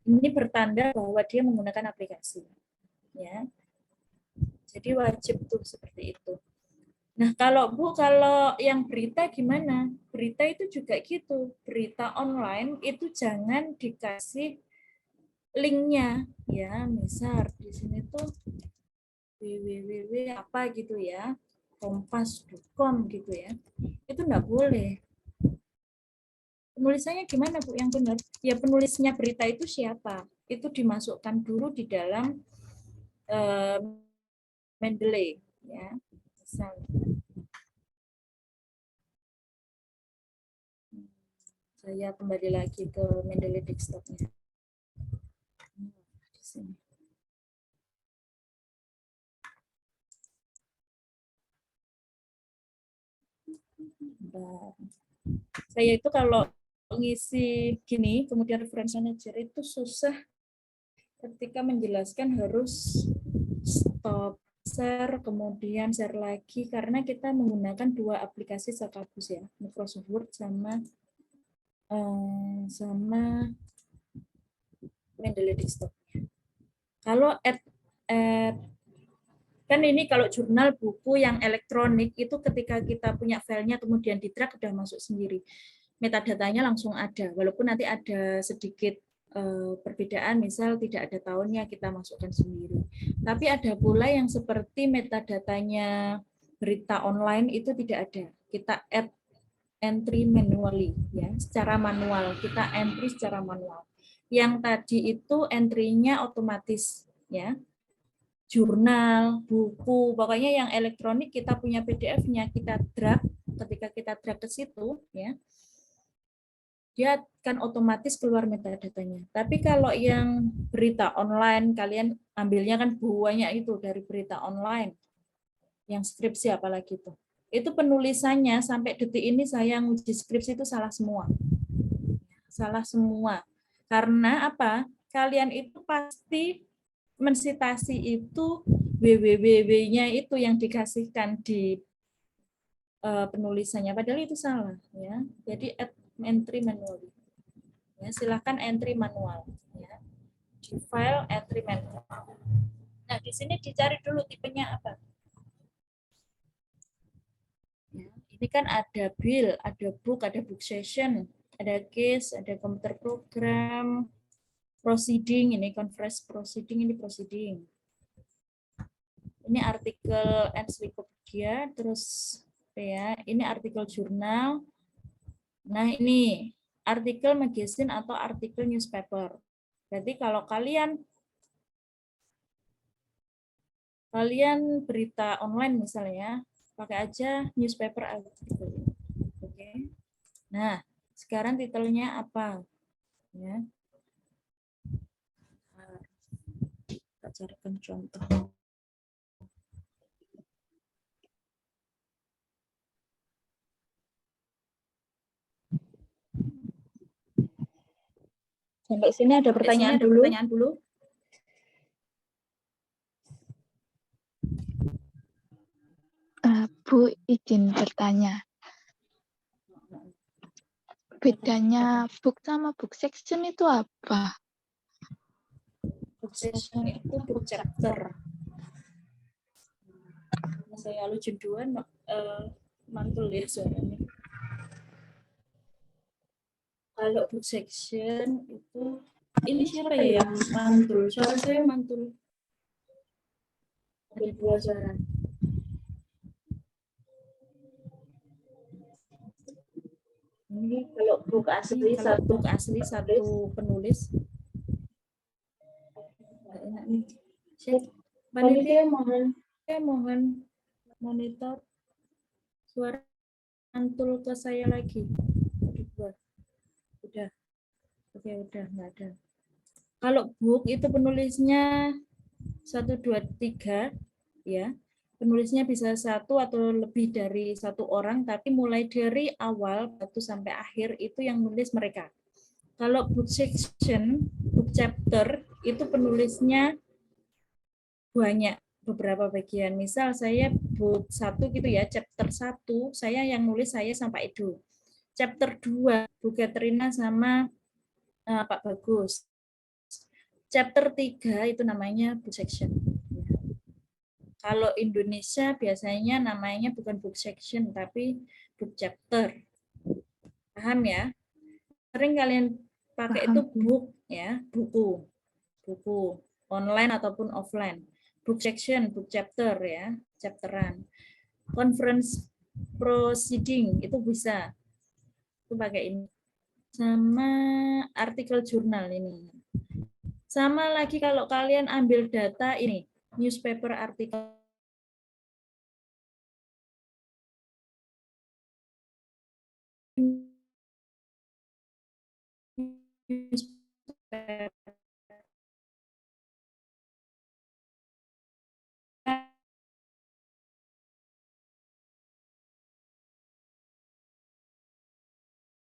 ini bertanda bahwa dia menggunakan aplikasi, ya. Jadi wajib tuh seperti itu. Nah kalau Bu, kalau yang berita gimana? berita itu juga gitu. Berita online itu jangan dikasih linknya ya. Misal di sini tuh www apa gitu ya, kompas.com gitu ya. Itu enggak boleh. Penulisannya gimana Bu yang benar? Ya penulisnya berita itu siapa? Itu dimasukkan dulu di dalam Mendeley ya. Misalnya. Saya kembali lagi ke Mendeley desktop-nya. Di sini. Bentar. Saya itu kalau ngisi gini, kemudian reference manager itu susah ketika menjelaskan harus stop, share, kemudian share lagi, karena kita menggunakan dua aplikasi sekaligus ya, Microsoft Word sama Mendeley Desktop. Kalau kan ini kalau jurnal buku yang elektronik itu ketika kita punya filenya kemudian di drag udah masuk sendiri. Metadatanya langsung ada, walaupun nanti ada sedikit perbedaan, misal tidak ada tahunnya kita masukkan sendiri. Tapi ada pula yang seperti metadatanya berita online itu tidak ada. Kita add entry manually ya, secara manual. Kita entry secara manual. Yang tadi itu entry-nya otomatis ya. Jurnal, buku, pokoknya yang elektronik kita punya PDF-nya, kita drag, ketika kita drag ke situ ya. Dia akan otomatis keluar metadatanya. Tapi kalau yang berita online, kalian ambilnya kan banyak itu dari berita online. Yang skripsi apalagi itu. Itu penulisannya sampai detik ini saya nguji skripsi itu salah semua. Salah semua. Karena apa? Kalian itu pasti mensitasi itu www-nya itu yang dikasihkan di penulisannya. Padahal itu salah. Ya. Jadi entry manual. Ya, silahkan entry manual. Ya. Di file entry manual. Nah, di sini dicari dulu tipenya apa. Ya, ini kan ada bill, ada book session, ada case, ada computer program, proceeding, ini conference proceeding, ini proceeding. Ini artikel encyclopedia, terus ya, ini artikel jurnal. Nah, ini artikel magazine atau artikel newspaper. Berarti kalau kalian berita online misalnya, pakai aja newspaper artikel. Oke. Nah, sekarang titelnya apa? Ya. Kita carikan contoh. Sampai sini ada pertanyaan dulu. Bu, izin bertanya. Bedanya book sama book section itu apa? Book section itu book chapter. Saya lucu duluan, mantul ya suaranya. Kalau book section itu, ini siapa ya yang mantul? Suara saya mantul. Ada dua suara. Ini kalau book asli satu penulis. Nggak enak nih. Panitia mohon monitor suara mantul ke saya lagi. Udah. Oke, udah nggak ada. Kalau book itu penulisnya 1, 2, 3 ya. Penulisnya bisa satu atau lebih dari satu orang, tapi mulai dari awal sampai akhir itu yang nulis mereka. Kalau book section, book chapter itu penulisnya banyak, beberapa bagian. Misal saya book 1 gitu ya, chapter 1 saya yang nulis saya sampai Edo. Chapter 2 Bu Katrina sama Pak Bagus. Chapter 3 itu namanya book section. Kalau Indonesia biasanya namanya bukan book section tapi book chapter. Paham ya? Sering kalian pakai Paham. itu book ya, buku. Buku online ataupun offline. Book section, book chapter ya, chapteran. Conference proceeding itu bisa. Itu pakai ini. Sama artikel jurnal ini. Sama lagi kalau kalian ambil data ini, newspaper artikel.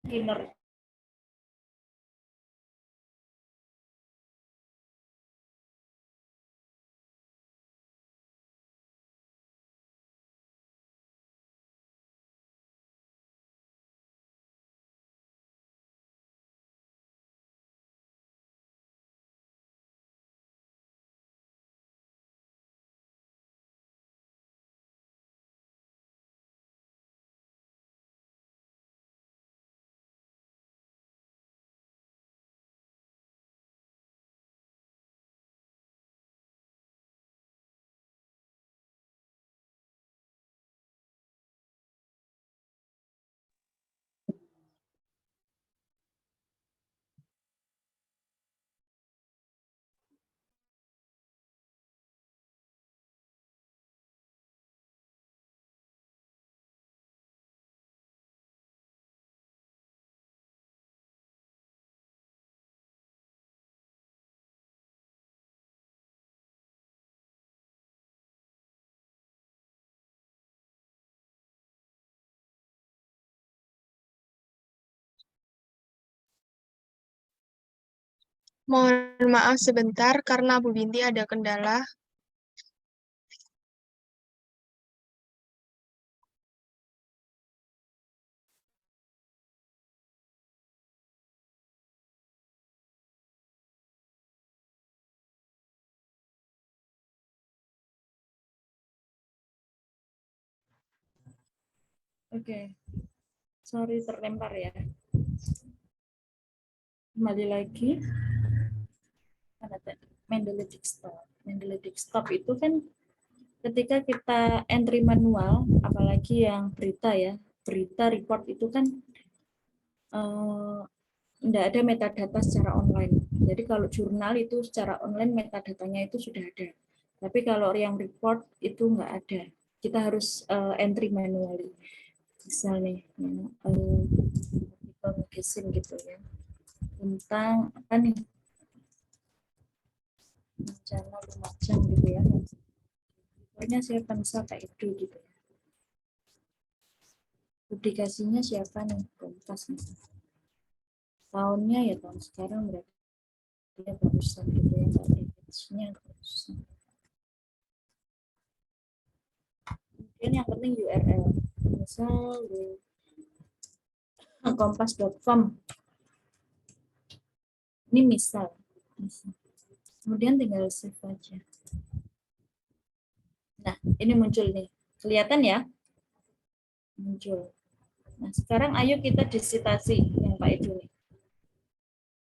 Kinerja Mohon maaf sebentar karena Bu Binti ada kendala. Oke, sorry terlempar ya. Kembali lagi. Mendeley stop. Mendeley stop itu kan ketika kita entry manual, apalagi yang berita ya, berita report itu kan tidak ada metadata secara online. Jadi kalau jurnal itu secara online metadatanya itu sudah ada. Tapi kalau yang report itu nggak ada. Kita harus entry manually. Misalnya magazine gitu ya. Tentang apa nih? Rencana Lumajang gitu ya. Pokoknya saya bangsa Pak Edo gitu ya. Publikasinya siapa nih? Kompas nih. Tahunnya ya tahun sekarang berarti ya barusan gitu ya. Edisinya barusan. Kemudian yang penting URL. Misal di kompas.com. Ini misal. Kemudian tinggal save aja. Nah, ini muncul nih. Kelihatan ya? Muncul. Nah, sekarang ayo kita disitasi yang Pak Edo nih.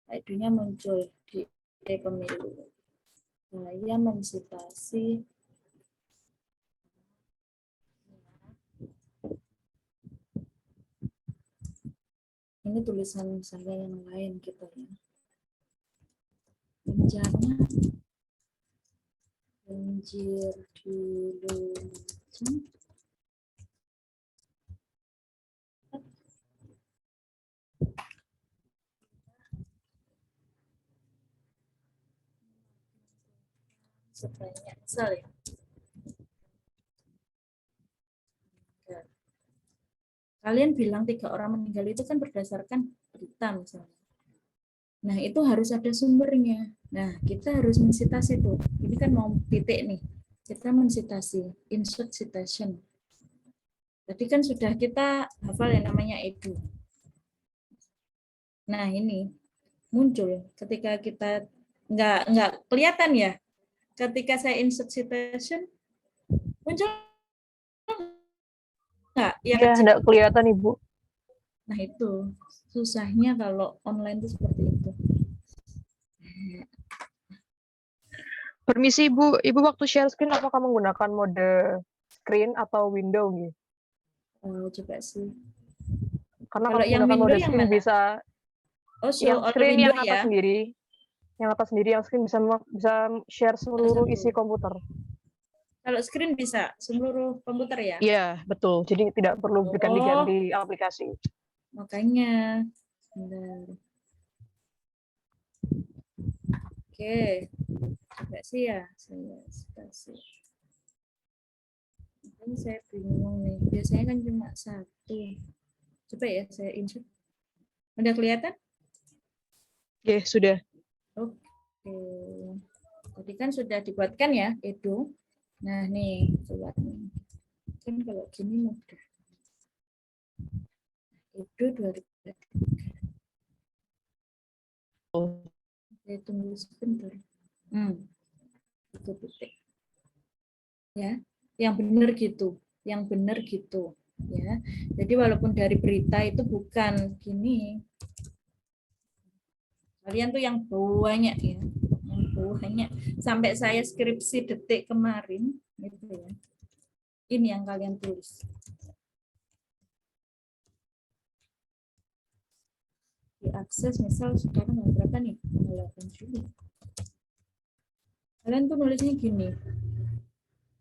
Pak Edonya muncul di pemilu. Saya mensitasi ini tulisan saya yang lain gitu ya. Bencana banjir di Lumajang. Sebanyak misal ya. Kalian bilang 3 orang meninggal itu kan berdasarkan berita misalnya. Nah, itu harus ada sumbernya. Nah, kita harus mensitasi tuh. Ini kan mau titik nih. Kita mensitasi, insert citation. Tadi kan sudah kita hafal yang namanya edu. Nah, ini muncul ketika kita nggak kelihatan ya. Ketika saya insert citation, muncul nggak? Ya, nggak kelihatan Ibu. Nah, itu. Susahnya kalau online itu seperti itu. Permisi Ibu, Ibu waktu share screen apakah menggunakan mode screen atau window gitu? Coba sih. Karena Kalau kalau yang menggunakan window mode yang screen mana? bisa Oh, show yang all screen window yang ya. atas sendiri, yang screen bisa share seluruh Satu. isi komputer. Kalau screen bisa seluruh komputer ya? Iya, betul. Jadi tidak perlu berganti-ganti aplikasi. Makanya. Bentar. Oke. Coba sih ya. Saya kasih. Ini saya bingung nih. Biasanya kan cuma satu. Coba ya saya insert. Udah kelihatan? Oke, sudah. Oke. Tadi kan sudah dibuatkan ya, Edo. Nah, nih, buat nih. Kan kalau gini mudah. Edo 2023. Saya tunggu sebentar. Itu titik. Ya, yang benar gitu. Yang benar gitu. Ya. Jadi walaupun dari berita itu bukan gini. Kalian tuh yang banyak ya. Yang banyak. Sampai saya skripsi detik kemarin gitu ya. Ini yang kalian tulis. Diakses misal sekarang berapa nih? 8 Juli. Kalian tuh nulisnya gini.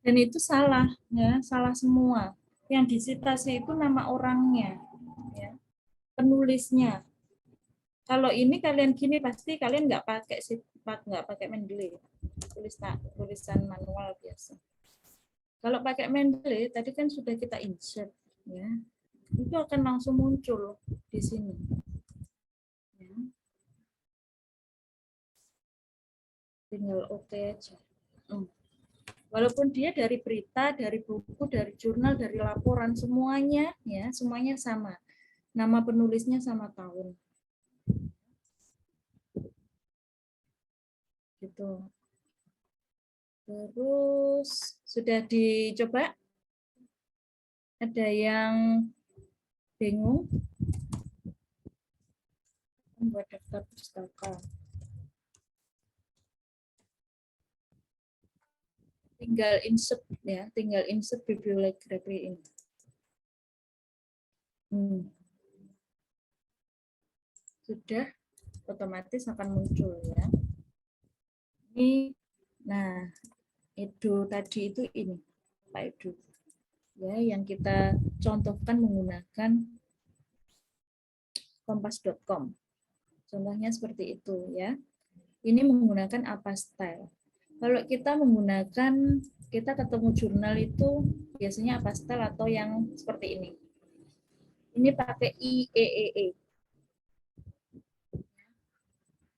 Dan itu salah ya, salah semua. Yang disitasi itu nama orangnya ya. Penulisnya. Kalau ini kalian gini pasti kalian nggak pakai Mendeley. Tulisan manual biasa. Kalau pakai Mendeley tadi kan sudah kita insert ya. Itu akan langsung muncul di sini. Ya. Tinggal oke aja. Walaupun dia dari berita, dari buku, dari jurnal, dari laporan semuanya ya, semuanya sama. Nama penulisnya sama tahun. Gitu. Terus sudah dicoba? Ada yang bingung? Membuat daftar pustaka. Tinggal insert ya, tinggal insert bibliografi ini. Sudah otomatis akan muncul ya. Ini, nah Edo tadi itu ini, Pak Edo. Ya, yang kita contohkan menggunakan kompas.com. Contohnya seperti itu ya. Ini menggunakan apa style. Kalau kita menggunakan, kita ketemu jurnal itu biasanya apa style atau yang seperti ini. Ini pakai IEEE.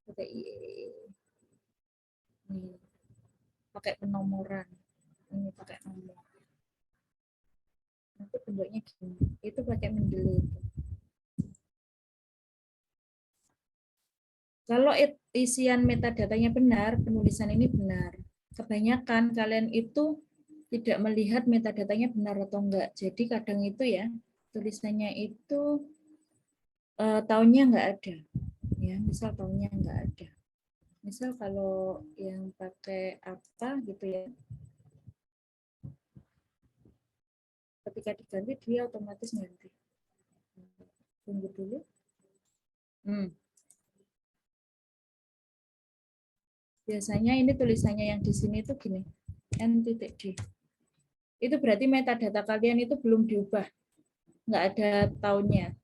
Pakai IEEE. Ini pakai penomoran. Ini pakai nomor. Nanti bentuknya gini. Itu pakai Mendeley. Kalau isian metadatanya benar, penulisan ini benar. Kebanyakan kalian itu tidak melihat metadatanya benar atau enggak. Jadi kadang itu ya, tulisannya itu tahunnya enggak ada. Ya, misal tahunnya enggak ada. Misal kalau yang pakai apa gitu ya. Ketika diganti dia otomatis ganti. Tunggu dulu. Biasanya ini tulisannya yang di sini itu gini, N.D. Itu berarti metadata kalian itu belum diubah, nggak ada tahunnya.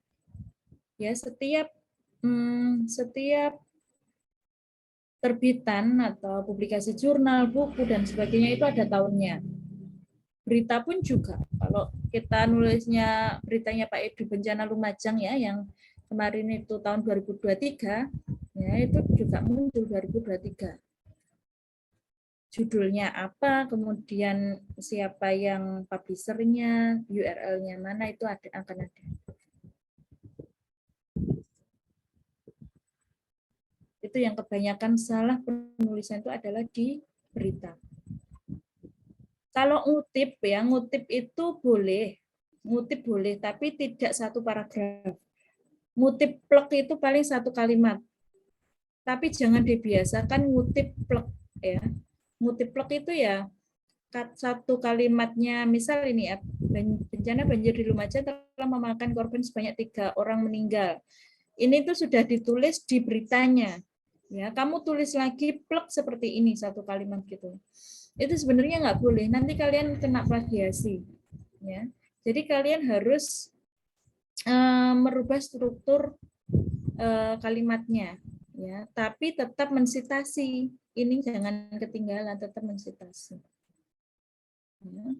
Ya, setiap terbitan atau publikasi jurnal, buku dan sebagainya itu ada tahunnya. Berita pun juga. Kalau kita nulisnya beritanya Pak Edu Bencana Lumajang ya, yang kemarin itu tahun 2023, ya itu juga muncul 2023. Judulnya apa, kemudian siapa yang publishernya, URL-nya mana, itu akan ada. Itu yang kebanyakan salah penulisan itu adalah di berita. Kalau ngutip ya, ngutip itu boleh, ngutip boleh, tapi tidak satu paragraf. ngutip plek itu paling satu kalimat. Tapi jangan dibiasakan ngutip plek ya. Ngutip plek itu ya satu kalimatnya, misal ini ya, bencana banjir di Lumajang telah memakan korban sebanyak 3 orang meninggal. Ini tuh sudah ditulis di beritanya. Ya, kamu tulis lagi plek seperti ini satu kalimat gitu. Itu sebenarnya nggak boleh. Nanti kalian kena plagiasi. Ya, jadi kalian harus merubah struktur kalimatnya, ya. Tapi tetap mensitasi. Ini jangan ketinggalan, tetap mensitasi. Ya.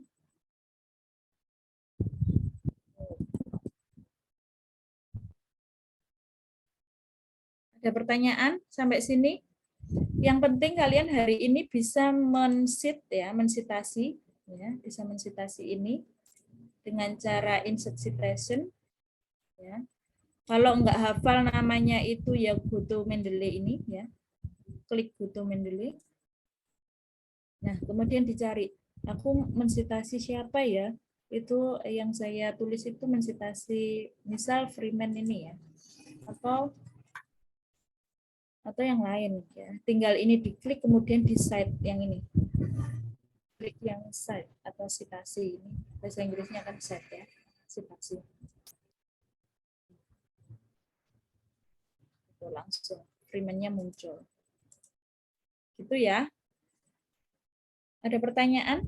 Ada pertanyaan sampai sini? Yang penting kalian hari ini bisa mensitasi, ya, bisa mensitasi ini dengan cara insert citation, ya. Kalau nggak hafal namanya itu ya go to Mendeley ini, ya, klik go to Mendeley. Nah, kemudian dicari, aku mensitasi siapa ya? Itu yang saya tulis itu mensitasi, misal Freeman ini ya, atau yang lain ya. Tinggal ini diklik kemudian di cite yang ini. Klik yang cite atau citasi ini. Bahasa Inggrisnya kan cite ya, citasi. Itu langsung Freeman-nya muncul. Gitu ya. Ada pertanyaan?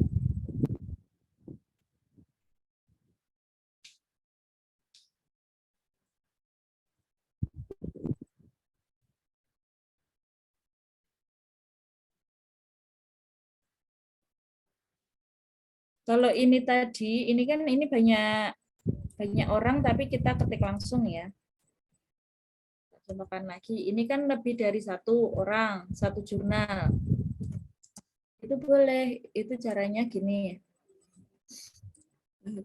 Kalau ini tadi, ini kan ini banyak orang tapi kita ketik langsung ya. Contohkan lagi, ini kan lebih dari 1 orang, 1 jurnal. Itu boleh, itu caranya gini.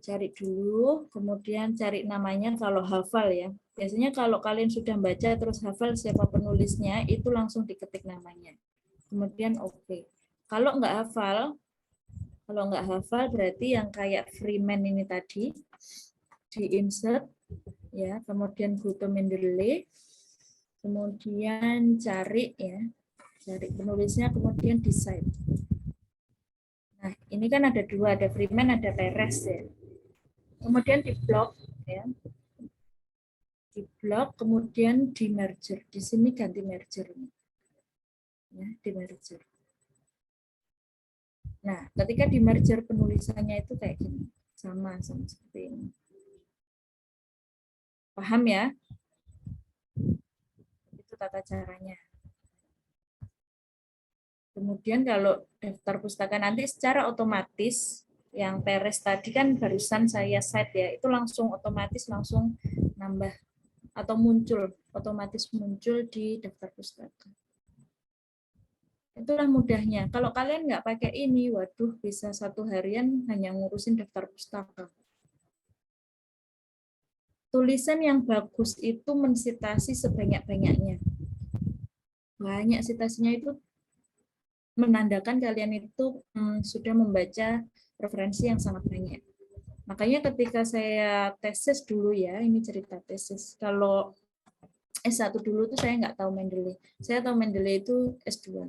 Cari dulu, kemudian cari namanya kalau hafal ya. Biasanya kalau kalian sudah baca terus hafal siapa penulisnya, itu langsung diketik namanya. Kemudian oke. Kalau nggak hafal berarti yang kayak Freeman ini tadi di insert ya, kemudian go to Mendeley, kemudian cari penulisnya, kemudian di cite. Nah, ini kan ada 2, ada Freeman, ada Perez ya. Kemudian di blok ya. Di blok kemudian di merger. Di sini ganti merger. Ya, di merger. Nah, ketika di merger penulisannya itu kayak gini. Sama seperti ini. Paham ya? Itu tata caranya. Kemudian kalau daftar pustaka nanti secara otomatis, yang Perez tadi kan barusan saya set ya, itu langsung otomatis langsung nambah atau otomatis muncul di daftar pustaka. Itulah mudahnya. Kalau kalian nggak pakai ini, waduh, bisa 1 harian hanya ngurusin daftar pustaka. Tulisan yang bagus itu mensitasi sebanyak-banyaknya. Banyak sitasinya itu menandakan kalian itu sudah membaca referensi yang sangat banyak. Makanya ketika saya tesis dulu ya, ini cerita tesis. Kalau S1 dulu tuh saya nggak tahu Mendeley. Saya tahu Mendeley itu S2.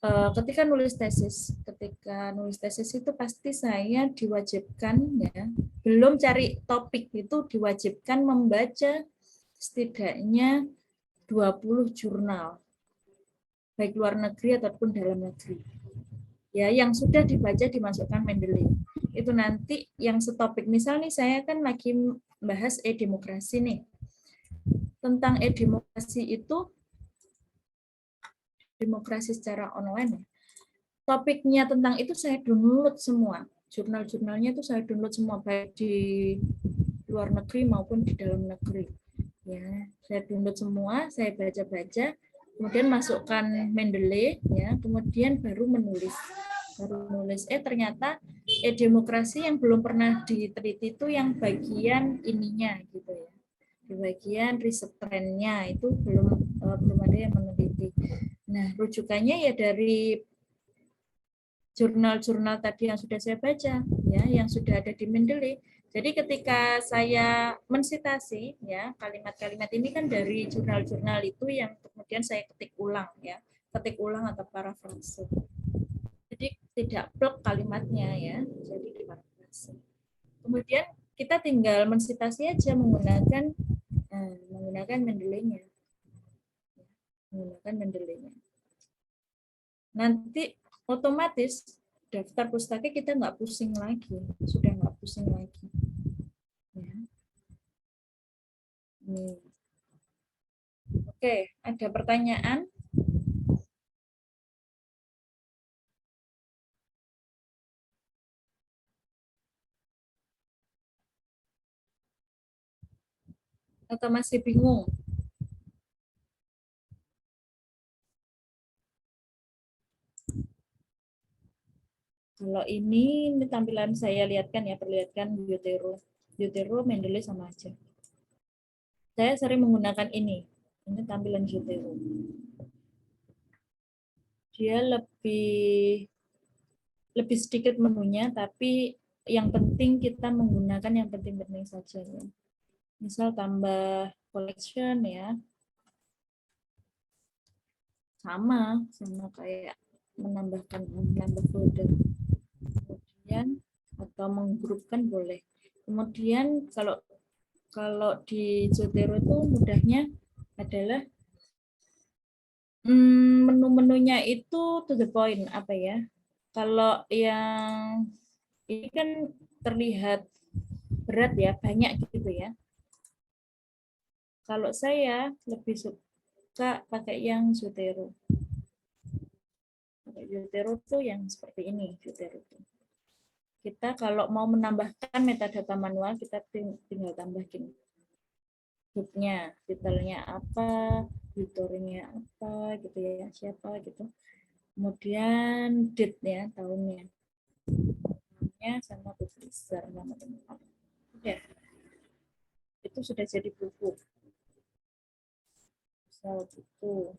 Ketika nulis tesis itu pasti saya diwajibkan ya, belum cari topik itu diwajibkan membaca setidaknya 20 jurnal, baik luar negeri ataupun dalam negeri. Ya, yang sudah dibaca dimasukkan Mendeley. Itu nanti yang setopik. Misal nih saya kan lagi bahas e-demokrasi nih. Tentang e-demokrasi itu demokrasi secara online. Topiknya tentang itu saya download semua. Jurnal-jurnalnya itu saya download semua baik di luar negeri maupun di dalam negeri. Ya, saya download semua, saya baca-baca, kemudian masukkan Mendeley ya, kemudian baru menulis. Ternyata demokrasi yang belum pernah diteliti itu yang bagian ininya gitu ya. Di bagian riset trennya itu belum ada yang meneliti. Nah, rujukannya ya dari jurnal-jurnal tadi yang sudah saya baca, ya, yang sudah ada di Mendeley. Jadi ketika saya mensitasi, ya, kalimat-kalimat ini kan dari jurnal-jurnal itu yang kemudian saya ketik ulang, ya, ketik ulang atau parafrase. Jadi tidak plek kalimatnya, ya, jadi di parafrase. Kemudian kita tinggal mensitasi aja menggunakan Mendeley-nya. Menggunakan Mendeley-nya. Nanti otomatis daftar pustaka kita nggak pusing lagi, sudah nggak pusing lagi. Ya. Nih. Oke, ada pertanyaan? Atau masih bingung? Kalau ini tampilan saya lihatkan ya, perlihatkan Yotero. Yotero, Mendeley sama aja. Saya sering menggunakan ini. Ini tampilan Yotero. Dia lebih sedikit menunya, tapi yang penting kita menggunakan yang penting-penting saja ya. Misal tambah collection ya. Sama kayak menambah folder. Kemudian atau menggrupkan boleh. Kemudian kalau di Zotero itu mudahnya adalah menu-menunya itu to the point apa ya. Kalau yang ini kan terlihat berat ya, banyak gitu ya. Kalau saya lebih suka pakai yang Zotero. Zotero tuh yang seperti ini, Zotero tuh. Kita kalau mau menambahkan metadata manual, kita tinggal tambahin grupnya, detailnya apa, editornya apa, gitu ya, siapa gitu. Kemudian date ya, tahunnya sama publisher, nama tempat. Udah, itu sudah jadi buku. Misal buku.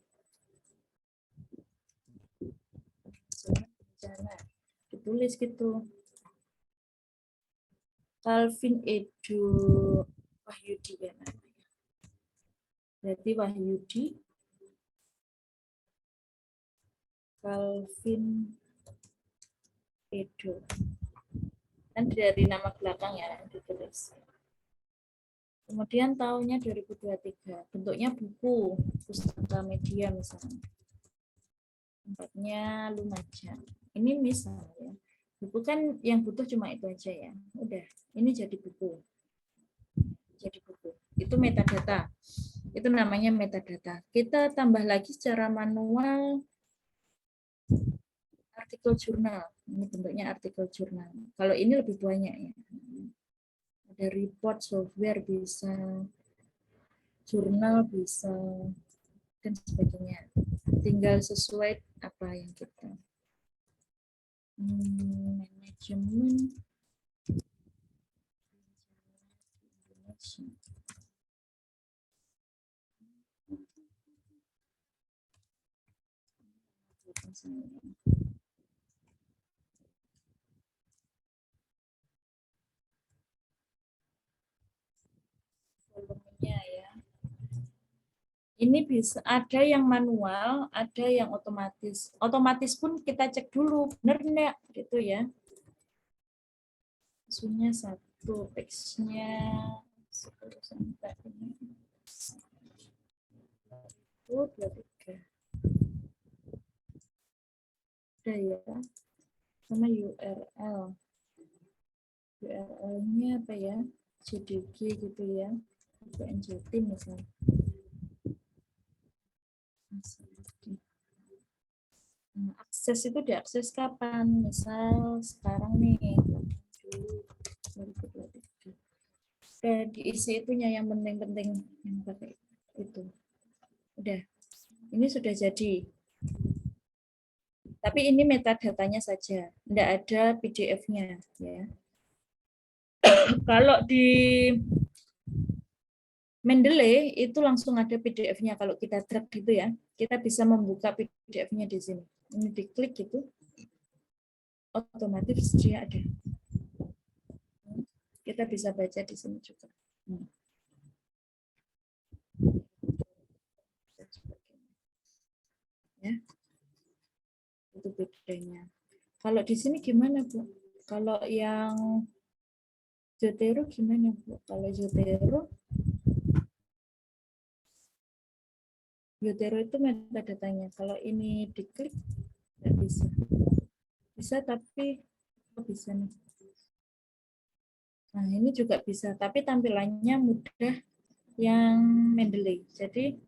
Ditulis gitu. Calvin Edu Wahyudi ya namanya. Berarti Wahyudi Calvin Edu. Kan dari nama belakang ya ditulis. Kemudian tahunnya 2023. Bentuknya buku, pustaka media misalnya. Tempatnya Lumajang. Ini misal ya. Buku kan yang butuh cuma itu aja ya. Udah, ini jadi buku. Jadi buku. Itu metadata. Itu namanya metadata. Kita tambah lagi secara manual artikel jurnal. Ini bentuknya artikel jurnal. Kalau ini lebih banyak ya. Ada report, software bisa, jurnal bisa, dan sebagainya. Tinggal sesuai apa yang kita. Manajemen Indonesia. Volumenya ya. Ini bisa ada yang manual, ada yang otomatis. Otomatis pun kita cek dulu, benar enggak gitu ya. Isunya 1, teksnya 10 sampai 23. Udah ya. Sama URL. URL-nya apa ya? JDG gitu ya. PNJT misalnya. Akses itu diakses kapan? Misal sekarang nih, 2023. Diisi itunya yang penting-penting yang pakai itu. Udah, ini sudah jadi. Tapi ini metadatanya saja, tidak ada PDF-nya. Ya. Kalau di Mendeley itu langsung ada PDF-nya. Kalau kita drag gitu ya, kita bisa membuka PDF-nya di sini. Ini diklik gitu. otomatis dia ada. Kita bisa baca di sini juga. Ya, itu bedanya. Kalau di sini gimana, Bu? Kalau yang Zotero gimana, Bu? Kalau Zotero itu metadatanya. Kalau ini diklik, nggak bisa. Bisa, tapi kok bisa nih. Nah, ini juga bisa, tapi tampilannya mudah yang Mendeley. Jadi,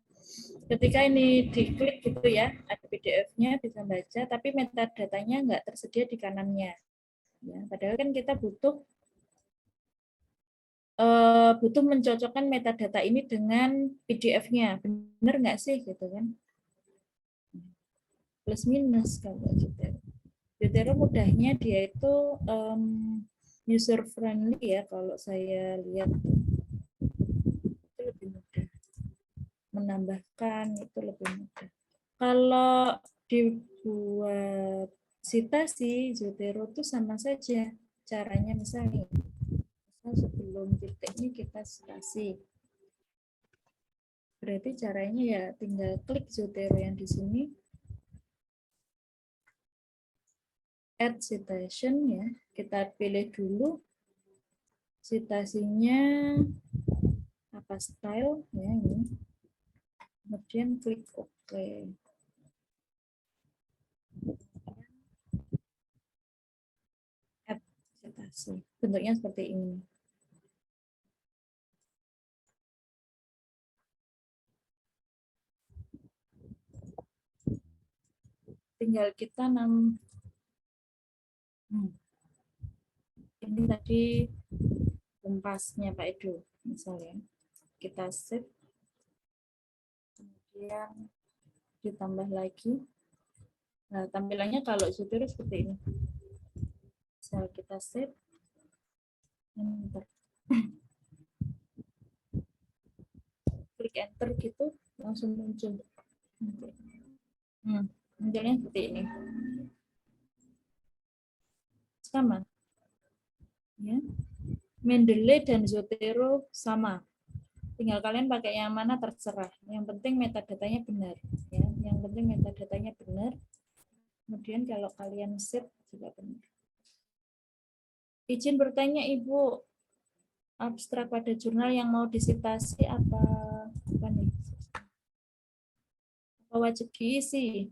ketika ini diklik gitu ya, ada PDF-nya, bisa baca, tapi metadatanya nggak tersedia di kanannya. Ya, padahal kan kita butuh mencocokkan metadata ini dengan PDF-nya. Benar nggak sih? Gitu kan? Plus minus kalau Zotero. Zotero mudahnya dia itu user friendly ya, kalau saya lihat itu lebih mudah. Menambahkan itu lebih mudah. Kalau dibuat citasi, Zotero itu sama saja caranya. Misalnya sebelum titik ini kita citasi. Berarti caranya ya tinggal klik Zotero yang di sini, add citation ya. Kita pilih dulu citasinya apa style ya ini. Kemudian klik OK. Add citasi. Bentuknya seperti ini. Tinggal kita ini tadi kumpasnya Pak Edo misalnya. Kita save. Kemudian ditambah lagi. Nah, tampilannya kalau Zotero seperti ini. Misal kita save. Enter. Klik enter gitu langsung muncul. Munculnya seperti ini. Sama. Ya. Mendeley dan Zotero sama. Tinggal kalian pakai yang mana terserah. Yang penting metadatanya benar. Ya. Yang penting metadatanya benar. Kemudian kalau kalian save juga benar. Izin bertanya Ibu, abstrak pada jurnal yang mau disitasi apa nih? Apa wajib diisi?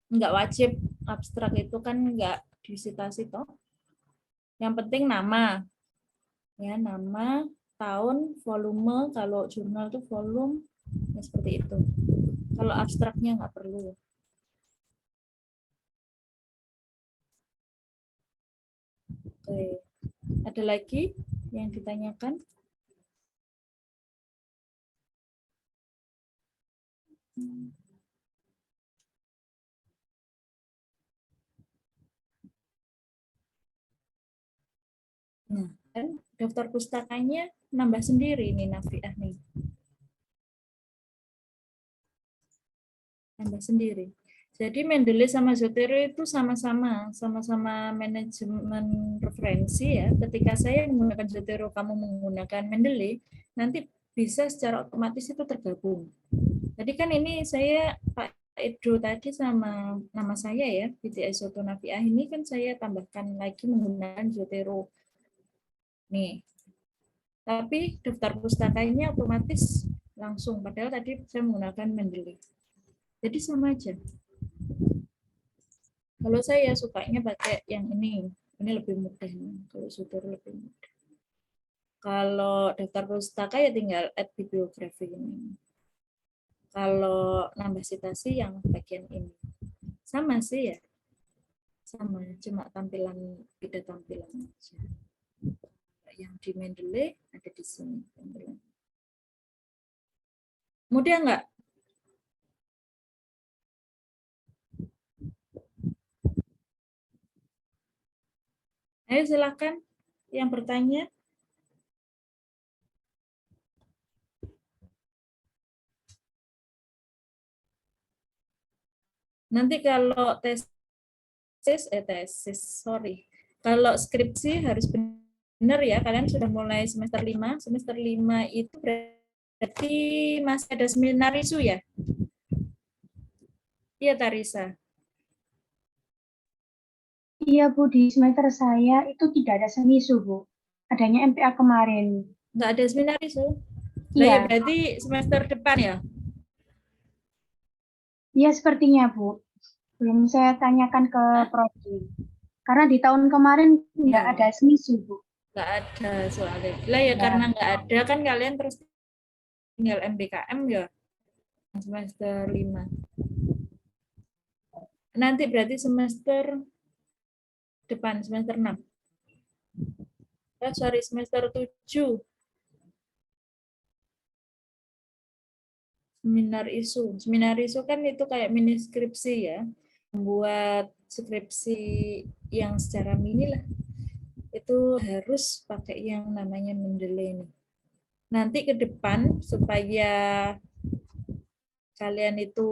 Enggak wajib, abstrak itu kan enggak disitasi toh. Yang penting nama. Ya, nama, tahun, volume, kalau jurnal itu volume ya seperti itu. Kalau abstraknya enggak perlu. Oke. Ada lagi yang ditanyakan? Nah, kan daftar pustakanya nambah sendiri nih Nafiah nih. Nambah sendiri. Jadi Mendeley sama Zotero itu sama-sama manajemen referensi ya. Ketika saya menggunakan Zotero, kamu menggunakan Mendeley, nanti bisa secara otomatis itu tergabung. Tadi kan ini saya Pak Edo tadi sama nama saya ya, Binti Aisyatu Nafiah ini kan saya tambahkan lagi menggunakan Zotero. Nih. Tapi daftar pustakanya otomatis langsung, padahal tadi saya menggunakan Mendeley. Jadi sama aja. Kalau saya sukanya pakai yang ini lebih mudah. Kalau Zotero lebih mudah. Kalau daftar pustaka ya tinggal add bibliografi ini. Kalau nambah citasi yang bagian ini. Sama sih ya. Sama, cuma tampilan, beda tampilan aja. Yang di Mendeley ada di sini. Mudah nggak? Ayo silakan yang bertanya. Nanti kalau tes sorry. Kalau skripsi harus benar ya, kalian sudah mulai semester 5. Semester 5 itu berarti masih ada seminar isu ya? Iya, Tarisa. Iya Bu, di semester saya itu tidak ada semisu Bu. Adanya MPA kemarin. Nggak ada seminar isu? Nah, ya Iya, berarti semester depan ya? iya sepertinya Bu. Belum saya tanyakan ke Prodi. Karena di tahun kemarin nggak Ya. ada semisu Bu. Nggak ada soalnya. Lah ya karena nggak ada kan kalian terus tinggal MBKM ya semester 5. Nanti berarti semester depan semester 6. Sorry semester 7. Seminar isu kan itu kayak mini skripsi ya. Membuat skripsi yang secara mini lah. Itu harus pakai yang namanya Mendeley nih. Nanti ke depan supaya kalian itu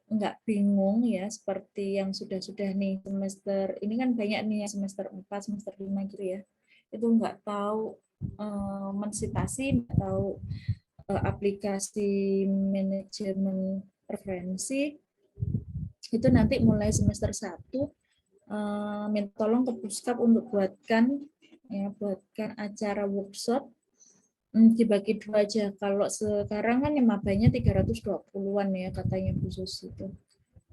nggak bingung ya seperti yang sudah-sudah nih semester ini kan banyak nih ya semester 4, semester 5 gitu ya. Itu nggak tahu mensitasi, nggak tahu aplikasi manajemen referensi. Itu nanti mulai semester 1 minta tolong ke Puskap untuk buatkan acara workshop dibagi 2 aja. Kalau sekarang kan mabanya 320-an ya katanya khusus itu.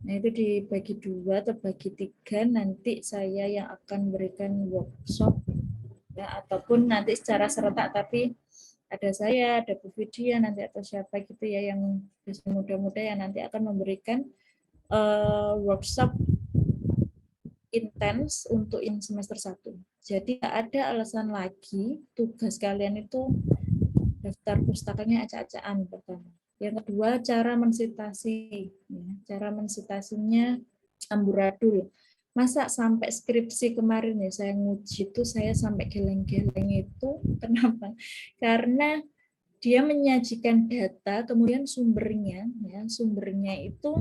Nah itu dibagi 2 atau bagi 3 nanti saya yang akan berikan workshop ya ataupun nanti secara serentak tapi ada saya, ada Bu Vidya nanti atau siapa gitu ya yang muda-muda yang nanti akan memberikan workshop intens untuk semester 1. Jadi tidak ada alasan lagi tugas kalian itu daftar pustakanya acak-acakan pertama. Yang kedua, cara mensitasi. Cara mensitasinya amburadul. Masa sampai skripsi kemarin ya, saya nguji itu, saya sampai geleng-geleng itu. Kenapa? Karena dia menyajikan data, kemudian sumbernya itu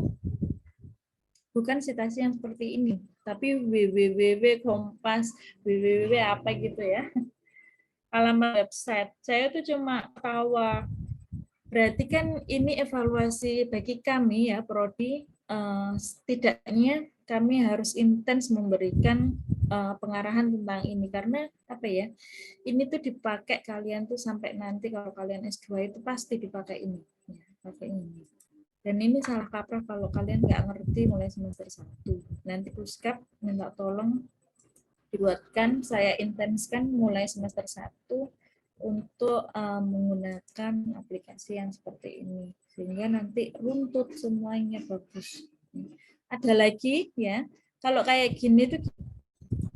bukan citasi yang seperti ini, tapi www Kompas, www apa gitu ya. Alamat website. Saya tuh cuma tawa. Berarti kan ini evaluasi bagi kami ya, Prodi. Setidaknya kami harus intens memberikan pengarahan tentang ini. Karena apa ya, ini tuh dipakai kalian tuh sampai nanti kalau kalian S2 itu pasti dipakai ini. Ya, pakai ini. Dan ini salah kaprah kalau kalian nggak ngerti mulai semester 1. Nanti Puskap minta tolong dibuatkan, saya intenskan mulai semester 1 untuk menggunakan aplikasi yang seperti ini. Sehingga nanti runtut semuanya bagus. Ada lagi ya, kalau kayak gini tuh,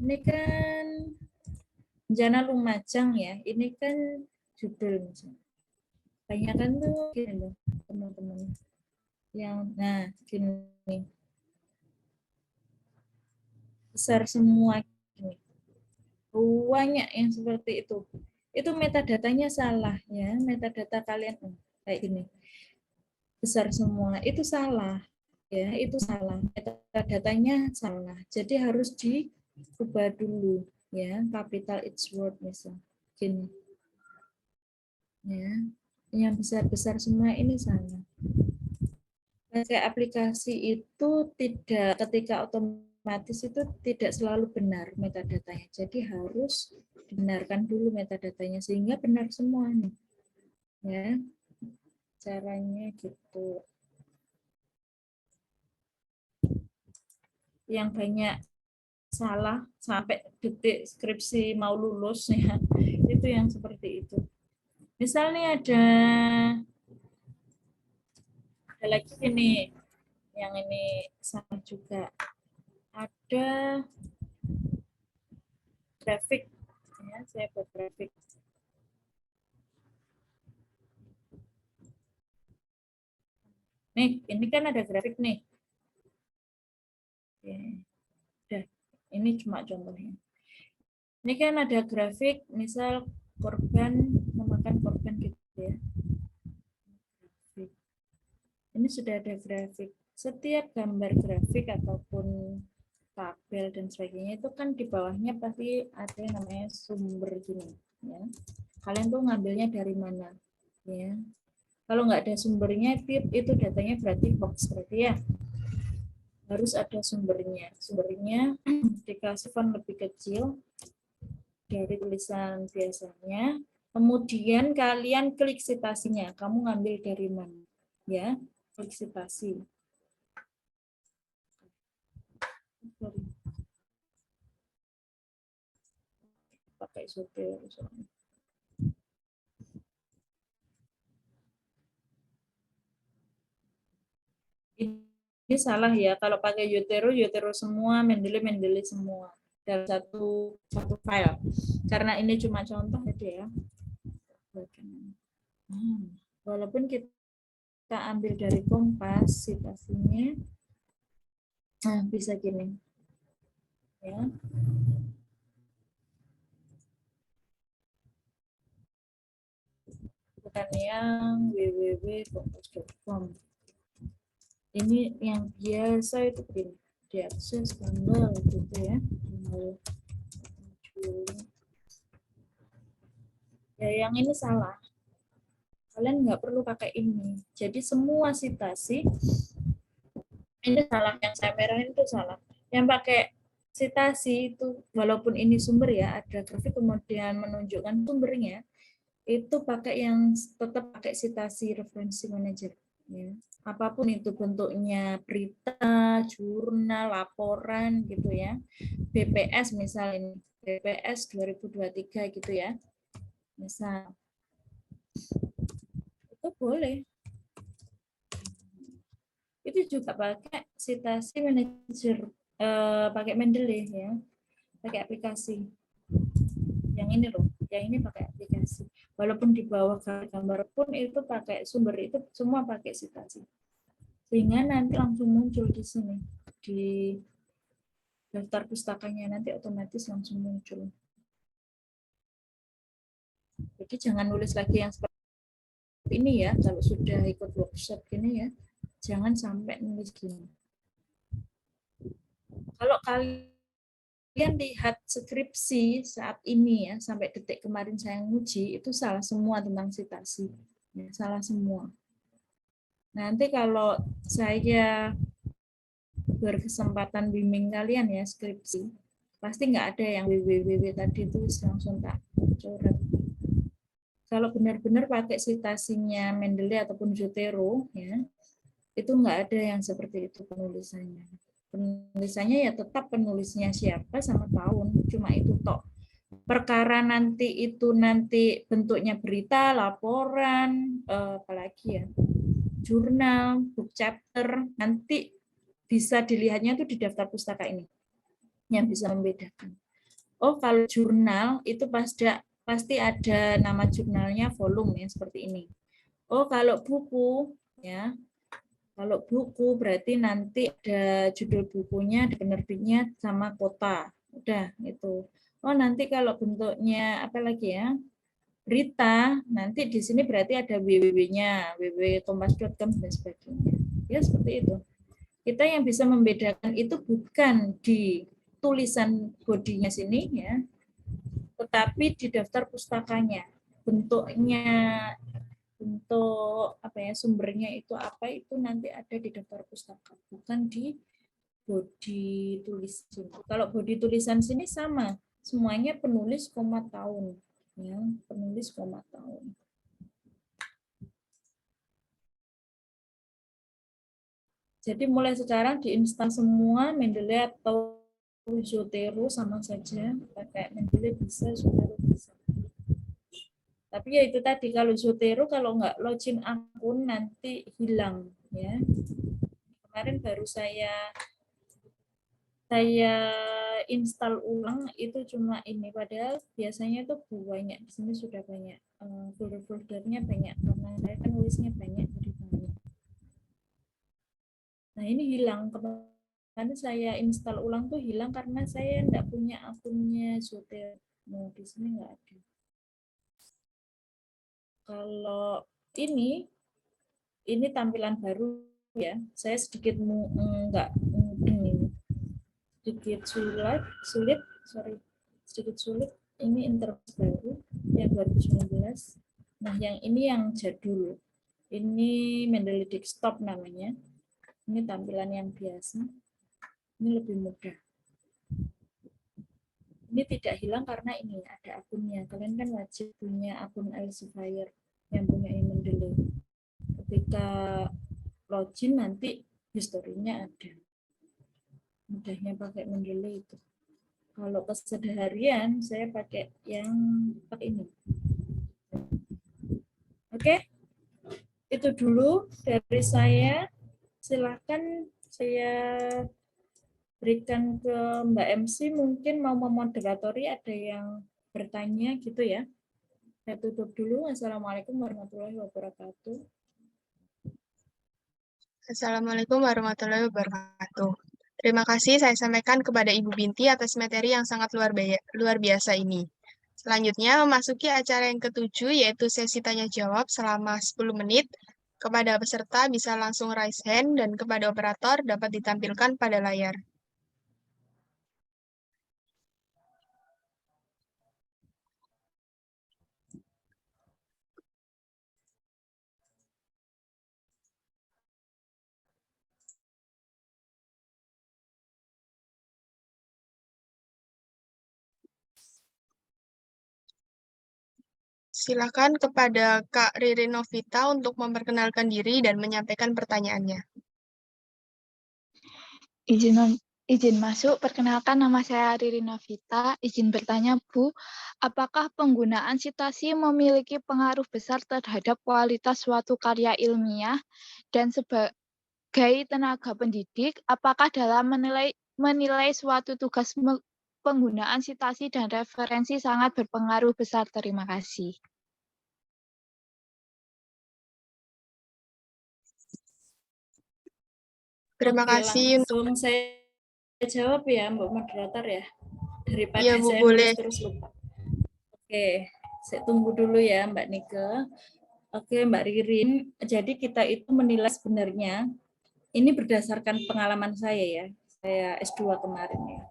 ini kan Bencana Lumajang ya, ini kan judul misalnya. Banyak kan tuh gini loh teman-teman. Nah gini. Besar semua gini. Banyak yang seperti itu metadatanya salah ya, metadata kalian kayak gini besar semua itu salah ya, itu salah, metadatanya salah, jadi harus diubah dulu ya, capital each word misal gini ya, yang besar-besar semua ini salah. Pakai aplikasi itu tidak, ketika otomatis itu tidak selalu benar metadatanya. Jadi harus dibenarkan dulu metadatanya sehingga benar semua nih. Ya. Caranya gitu. Yang banyak salah sampai detik skripsi mau lulus ya. Itu yang seperti itu. Misalnya ada lagi ini, yang ini sama juga, ada grafik ya, saya buat grafik nih, ini kan ada grafik nih. Oke. Udah, ini cuma contohnya. Ini kan ada grafik, misal korban memakan korban gitu ya. Ini sudah ada grafik. Setiap gambar grafik ataupun tabel dan sebagainya itu kan di bawahnya pasti ada yang namanya sumber gini ya. Kalian tuh ngambilnya dari mana ya? Kalau nggak ada sumbernya itu datanya berarti hoax berarti ya. Harus ada sumbernya. Sumbernya dikasih font lebih kecil dari tulisan biasanya. Kemudian kalian klik citasinya. Kamu ngambil dari mana? Ya, klik citasi. Pakai Zotero. Ini salah ya, kalau pakai Zotero semua, Mendeley semua dalam satu file. Karena ini cuma contoh aja ya. Walaupun kita ambil dari Kompas citasinya, nah bisa gini, ya. Bukan yang www.kompas.com. Ini yang biasa itu begini, diakses tanggal gitu ya. Ya yang ini salah. Kalian nggak perlu pakai ini. Jadi semua citasi ini salah, yang saya merahin itu salah. Yang pakai citasi itu walaupun ini sumber ya, ada grafik kemudian menunjukkan sumbernya, itu pakai yang tetap pakai citasi referensi manager ya. Apapun itu bentuknya, berita, jurnal, laporan gitu ya. BPS misalnya, BPS 2023 gitu ya. Misal itu boleh. Itu juga pakai citasi manager, pakai Mendeley ya, pakai aplikasi. Yang ini loh, yang ini pakai aplikasi. Walaupun di bawah gambar pun itu pakai sumber, itu semua pakai citasi. Sehingga nanti langsung muncul di sini di daftar pustakanya, nanti otomatis langsung muncul. Jadi jangan nulis lagi yang seperti ini ya, kalau sudah ikut workshop gini ya, jangan sampai nulis gini. Kalau kalian lihat skripsi saat ini ya, sampai detik kemarin saya nguji, itu salah semua tentang citasi. Ya, salah semua. Nanti kalau saya berkesempatan bimbing kalian ya skripsi, pasti nggak ada yang www tadi itu langsung tak coret. Kalau benar-benar pakai citasinya Mendeley ataupun Zotero ya, itu nggak ada yang seperti itu penulisannya. Penulisannya ya tetap penulisnya siapa sama tahun, cuma itu tok. Perkara nanti itu nanti bentuknya berita, laporan, apalagi ya, jurnal, book chapter, nanti bisa dilihatnya tuh di daftar pustaka ini yang bisa membedakan. Oh, kalau jurnal itu pasti ada nama jurnalnya, volume ya seperti ini. Oh, kalau buku ya, kalau buku berarti nanti ada judul bukunya, penerbitnya sama kota. Udah itu. Oh, nanti kalau bentuknya apa lagi ya? Berita, nanti di sini berarti ada www-nya, www.kompas.com dan sebagainya. Ya seperti itu. Kita yang bisa membedakan itu bukan di tulisan bodinya sini ya, tetapi di daftar pustakanya. Bentuknya, bentuk apa ya, sumbernya itu apa, itu nanti ada di daftar pustaka, bukan di bodi tulisan. Kalau bodi tulisan sini sama, semuanya penulis koma tahun ya, penulis koma tahun. Jadi mulai sekarang diinstal semua, Mendeley atau Zotero sama saja, pakai Mendeley bisa, Zotero bisa. Tapi ya itu tadi, kalau Zotero kalau nggak login akun nanti hilang ya. Kemarin baru saya install ulang itu cuma ini, padahal biasanya itu banyak, di sini sudah banyak, folder-foldernya banyak karena saya kan nulisnya banyak jadi banyak. Nah ini hilang, karena saya install ulang tuh hilang karena saya enggak punya akunnya Zotero. Nah, di sini enggak ada. Kalau ini tampilan baru ya. Saya sedikit enggak sedikit sulit. Ini interface baru yang 2019. Nah, yang ini yang jadul. Ini Mendeley Desktop namanya. Ini tampilan yang biasa. Ini lebih mudah. Ini tidak hilang karena ini ada akunnya. Kalian kan wajib punya akun Elsevier yang punya Mendeley. Ketika login nanti historinya ada. Mudahnya pakai Mendeley itu. Kalau keseharian saya pakai yang ini. Oke, itu dulu dari saya. Silakan saya berikan ke Mbak MC, mungkin mau memoderatori, ada yang bertanya gitu ya. Saya tutup dulu. Assalamualaikum warahmatullahi wabarakatuh. Assalamualaikum warahmatullahi wabarakatuh. Terima kasih saya sampaikan kepada Ibu Binti atas materi yang sangat luar biasa ini. Selanjutnya memasuki acara yang ketujuh, yaitu sesi tanya-jawab selama 10 menit. Kepada peserta bisa langsung raise hand dan kepada operator dapat ditampilkan pada layar. Silakan kepada Kak Ririn Novita untuk memperkenalkan diri dan menyampaikan pertanyaannya. Izin masuk, perkenalkan nama saya Ririn Novita. Izin bertanya, Bu, apakah penggunaan sitasi memiliki pengaruh besar terhadap kualitas suatu karya ilmiah? Dan sebagai tenaga pendidik, apakah dalam menilai suatu tugas penggunaan sitasi dan referensi sangat berpengaruh besar? Terima kasih. Terima kasih. Langsung saya jawab ya, Mbak Moderator ya. Daripada Iya, Bu, saya boleh. terus lupa. Oke, saya tunggu dulu ya Mbak Nike. Oke, Mbak Ririn. Jadi kita itu menilai sebenarnya, ini berdasarkan pengalaman saya ya. Saya S2 kemarin ya.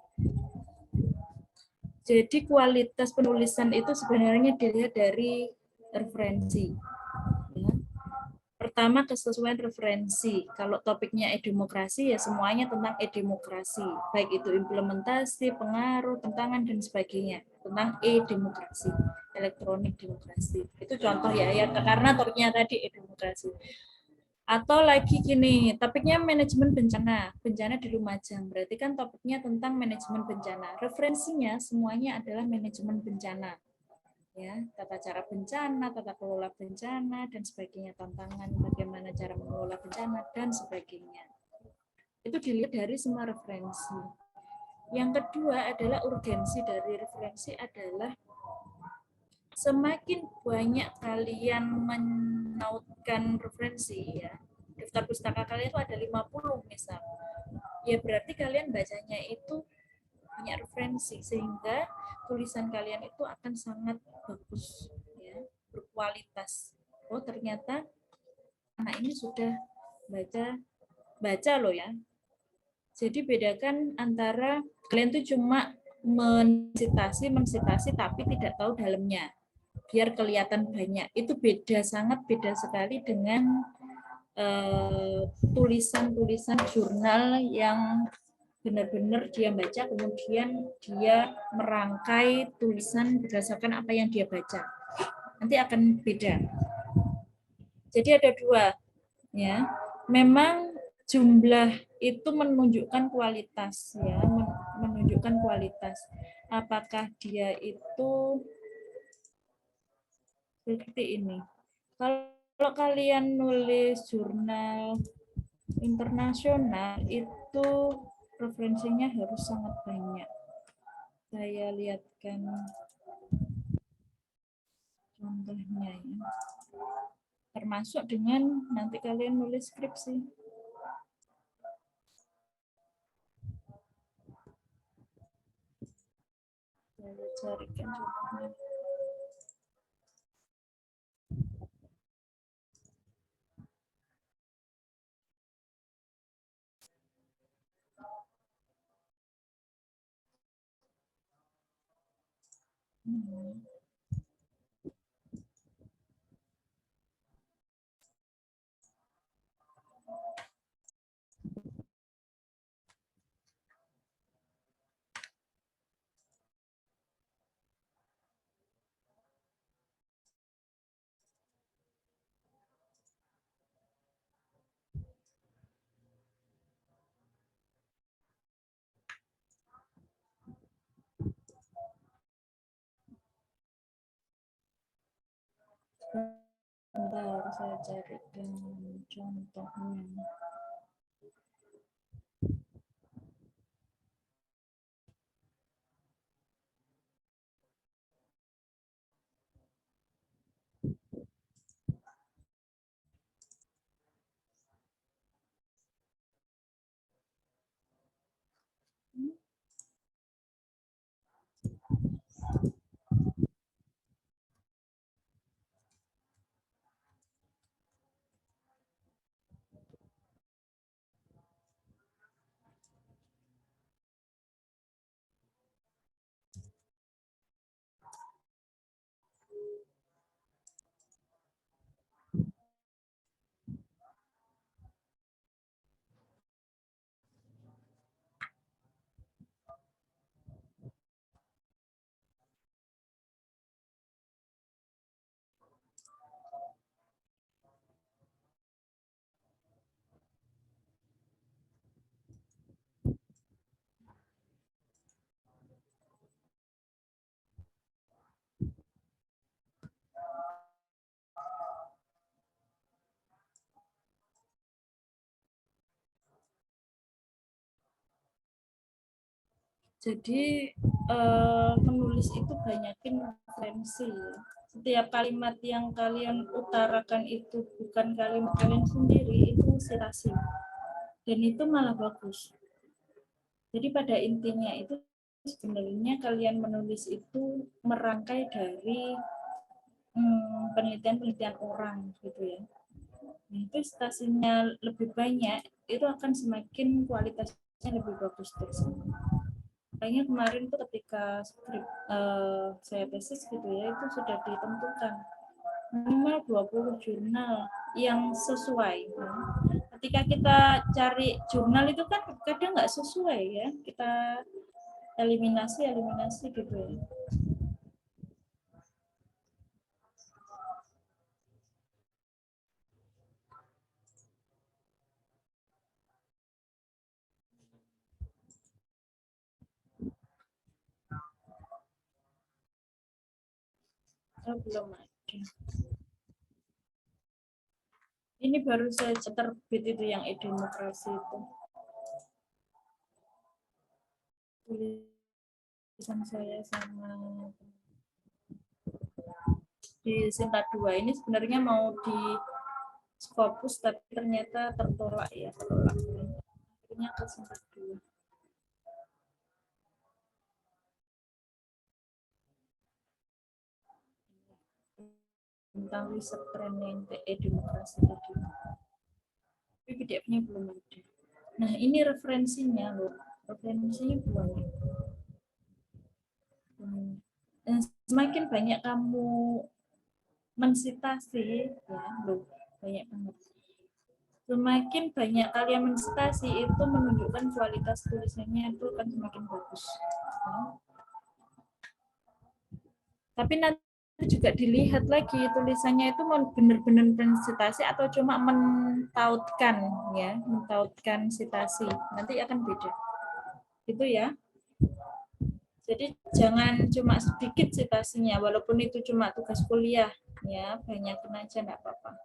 Jadi kualitas penulisan itu sebenarnya dilihat dari referensi. Ya. Pertama, kesesuaian referensi. Kalau topiknya e-demokrasi, ya semuanya tentang e-demokrasi. Baik itu implementasi, pengaruh, tantangan, dan sebagainya. Tentang e-demokrasi, elektronik demokrasi. Itu contoh ya karena topiknya tadi e-demokrasi. Atau lagi gini, topiknya manajemen bencana. Bencana di Lumajang. Berarti kan topiknya tentang manajemen bencana. Referensinya semuanya adalah manajemen bencana. Ya, tata cara bencana, tata kelola bencana, dan sebagainya, tantangan bagaimana cara mengelola bencana, dan sebagainya. Itu dilihat dari semua referensi. Yang kedua adalah urgensi dari referensi adalah semakin banyak kalian menautkan referensi, ya, daftar pustaka kalian itu ada 50 misal, ya berarti kalian bacanya itu banyak referensi, sehingga tulisan kalian itu akan sangat bagus, ya, berkualitas. Oh ternyata anak ini sudah baca loh ya. Jadi bedakan antara kalian tuh cuma mensitasi tapi tidak tahu dalamnya, biar kelihatan banyak. Itu sangat beda sekali dengan tulisan-tulisan jurnal yang benar-benar dia baca, kemudian dia merangkai tulisan berdasarkan apa yang dia baca. Nanti akan beda. Jadi ada dua, ya. Memang jumlah itu menunjukkan kualitas, ya, menunjukkan kualitas. Apakah dia itu seperti ini? Kalau kalian nulis jurnal internasional itu referensinya harus sangat banyak. Saya lihatkan contohnya ya. Termasuk dengan nanti kalian nulis skripsi. Saya carikan contohnya. Bentar, saya carikan contohnya. Jadi menulis itu banyakin referensi. Setiap kalimat yang kalian utarakan itu bukan kalimat kalian sendiri, itu sitasi. Dan itu malah bagus. Jadi pada intinya itu sebenarnya kalian menulis itu merangkai dari penelitian-penelitian orang gitu ya. Nah, itu citasinya lebih banyak, itu akan semakin kualitasnya lebih bagus tersebut. Kayaknya kemarin tuh ketika skrip saya tesis gitu ya, itu sudah ditentukan minimal 20 jurnal yang sesuai. Ketika kita cari jurnal itu kan kadang nggak sesuai ya, kita eliminasi gitu ya. Belum ada. Ini baru saja terbit itu yang e-demokrasi itu. Tulisan saya sama di Sinta 2 ini sebenarnya mau di Scopus tapi ternyata tertolak ya, akhirnya ke Sinta 2. Tentang riset training e-demokrasi tadi. Tapi PDF-nya belum ada. Nah, ini referensinya loh. Referensinya banyak. Dan semakin banyak kamu mensitasi, ya loh, banyak banget. Semakin banyak kalian mensitasi itu menunjukkan kualitas tulisannya itu akan semakin bagus. Tapi nanti juga dilihat lagi tulisannya itu benar-benar mensitasi atau cuma mentautkan ya, mentautkan sitasi. Nanti akan beda. Itu ya. Jadi jangan cuma sedikit sitasinya walaupun itu cuma tugas kuliah ya, banyakin aja enggak apa-apa.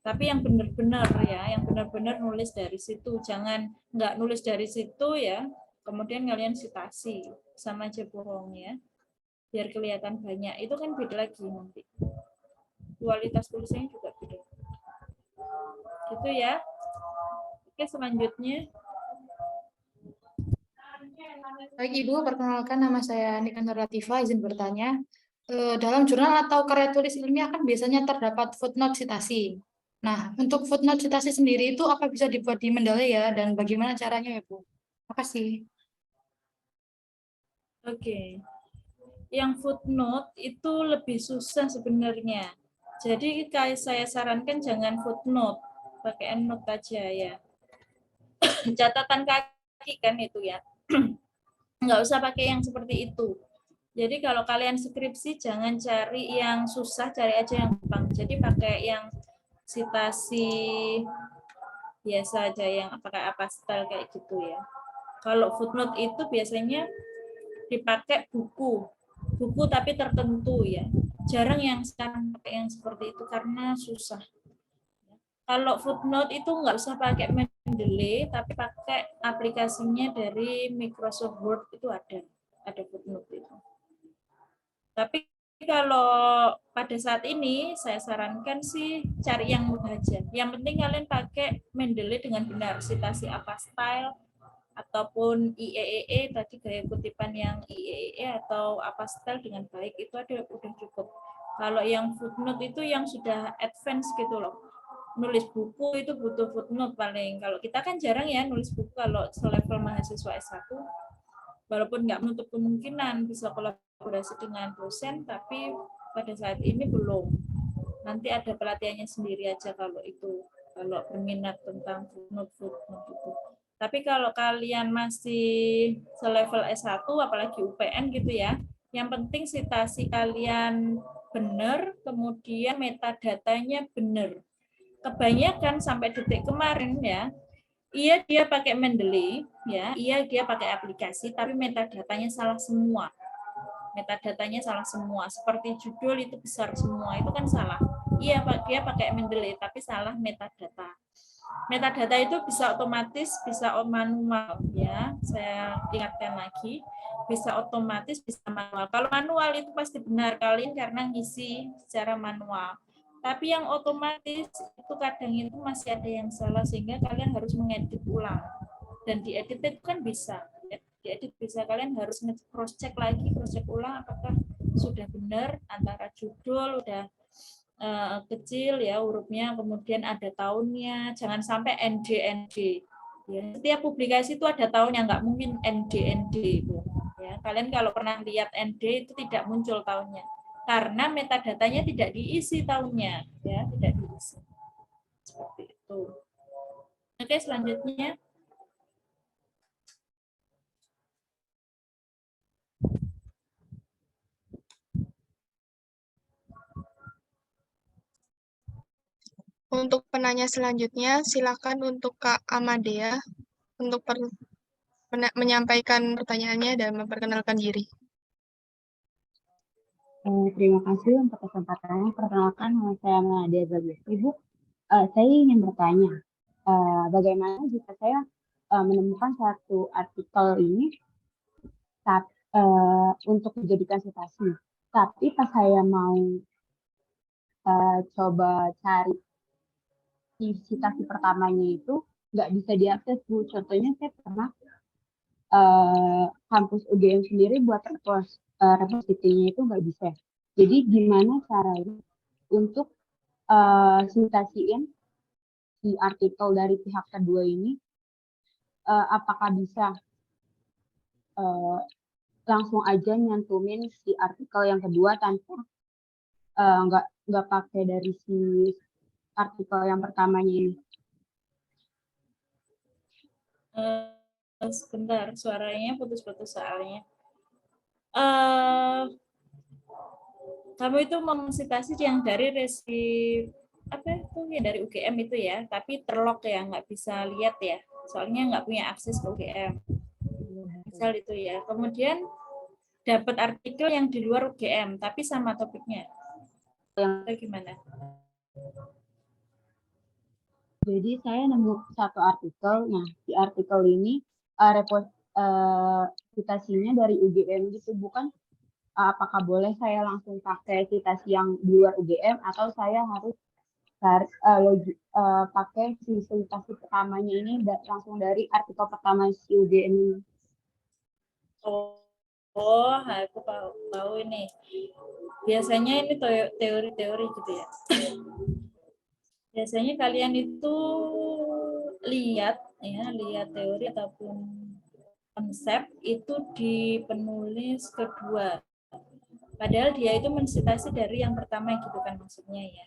Tapi yang benar-benar ya, yang benar-benar nulis dari situ, jangan nggak nulis dari situ ya, kemudian kalian sitasi, sama aja bohong ya. Biar kelihatan banyak, itu kan beda lagi nanti. Kualitas tulisannya juga beda. Gitu ya. Oke, selanjutnya. Baik Ibu, perkenalkan nama saya Nikanor Latifa, izin bertanya. Dalam jurnal atau karya tulis ilmiah kan biasanya terdapat footnote citasi. Nah, untuk footnote citasi sendiri itu apa bisa dibuat di Mendeley ya, dan bagaimana caranya ya Bu? Terima kasih. Oke. yang footnote itu lebih susah sebenarnya. Jadi kayak saya sarankan jangan footnote, pakai endnote aja ya. Catatan kaki kan itu ya. Nggak usah pakai yang seperti itu. Jadi kalau kalian skripsi jangan cari yang susah, cari aja yang gampang. Jadi pakai yang citasi biasa aja, yang pakai apastel kayak gitu ya. Kalau footnote itu biasanya dipakai buku tapi tertentu ya. Jarang yang sekarang pakai yang seperti itu karena susah. Kalau footnote itu nggak usah pakai Mendeley, tapi pakai aplikasinya dari Microsoft Word itu ada footnote itu. Tapi kalau pada saat ini saya sarankan sih cari yang mudah aja. Yang penting kalian pakai Mendeley dengan benar, citasi apa style ataupun IEEE tadi gaya kutipan yang IEEE atau apa style dengan baik itu udah cukup. Kalau yang footnote itu yang sudah advance gitu loh. Nulis buku itu butuh footnote paling. Kalau kita kan jarang ya nulis buku kalau selevel mahasiswa S1. Walaupun nggak menutup kemungkinan bisa kolaborasi dengan dosen, tapi pada saat ini belum. Nanti ada pelatihannya sendiri aja kalau itu, kalau berminat tentang footnote itu. Tapi kalau kalian masih selevel S1, apalagi UPN gitu ya, yang penting citasi kalian benar, kemudian metadatanya benar. Kebanyakan sampai detik kemarin ya, iya dia pakai Mendeley, ya, iya dia pakai aplikasi, tapi metadatanya salah semua. Metadatanya salah semua. Seperti judul itu besar semua, itu kan salah. Iya, dia pakai Mendeley, tapi salah metadata. Metadata itu bisa otomatis, bisa manual, ya. Saya ingatkan lagi, bisa otomatis, bisa manual. Kalau manual itu pasti benar kalian karena ngisi secara manual. Tapi yang otomatis itu kadang itu masih ada yang salah sehingga kalian harus mengedit ulang. Dan diedit itu kan bisa. Diedit bisa, kalian harus cross check lagi, cross check ulang apakah sudah benar antara judul udah kecil ya hurufnya, kemudian ada tahunnya, jangan sampai ND. Ya, setiap publikasi itu ada tahunnya, nggak mungkin ND itu. Ya, kalian kalau pernah lihat ND itu tidak muncul tahunnya. Karena metadatanya tidak diisi tahunnya, ya tidak diisi. Seperti itu. Oke, selanjutnya. Untuk penanya selanjutnya, silakan untuk Kak Amadea untuk menyampaikan pertanyaannya dan memperkenalkan diri. Terima kasih untuk kesempatannya. Perkenalkan, nama saya Amadea Zabias. Ibu, saya ingin bertanya, bagaimana jika saya menemukan satu artikel ini untuk dijadikan citasi, tapi pas saya mau coba cari citasi pertamanya itu nggak bisa diakses, Bu. Contohnya saya pernah kampus UGM sendiri buat repository-nya itu nggak bisa. Jadi gimana caranya untuk citasiin si artikel dari pihak kedua ini, apakah bisa langsung aja nyantumin si artikel yang kedua tanpa nggak pakai dari si artikel yang pertamanya ini? Sebentar, suaranya putus-putus soalnya. Kamu itu mengcitasi yang dari apa itu ya, dari UGM itu ya, tapi terlock ya, nggak bisa lihat ya, soalnya nggak punya akses ke UGM. Misal itu ya. Kemudian dapat artikel yang di luar UGM, tapi sama topiknya. Itu gimana? Jadi saya nemu satu artikel, nah di artikel ini citasinya dari UGM gitu, bukan apakah boleh saya langsung pakai citasi yang di luar UGM atau saya harus pakai citasi pertamanya ini langsung dari artikel pertama si UGM ini? Oh, aku tahu ini. Biasanya ini teori-teori gitu ya. Biasanya kalian itu lihat teori ataupun konsep itu di penulis kedua. Padahal dia itu mensitasi dari yang pertama gitu kan maksudnya ya.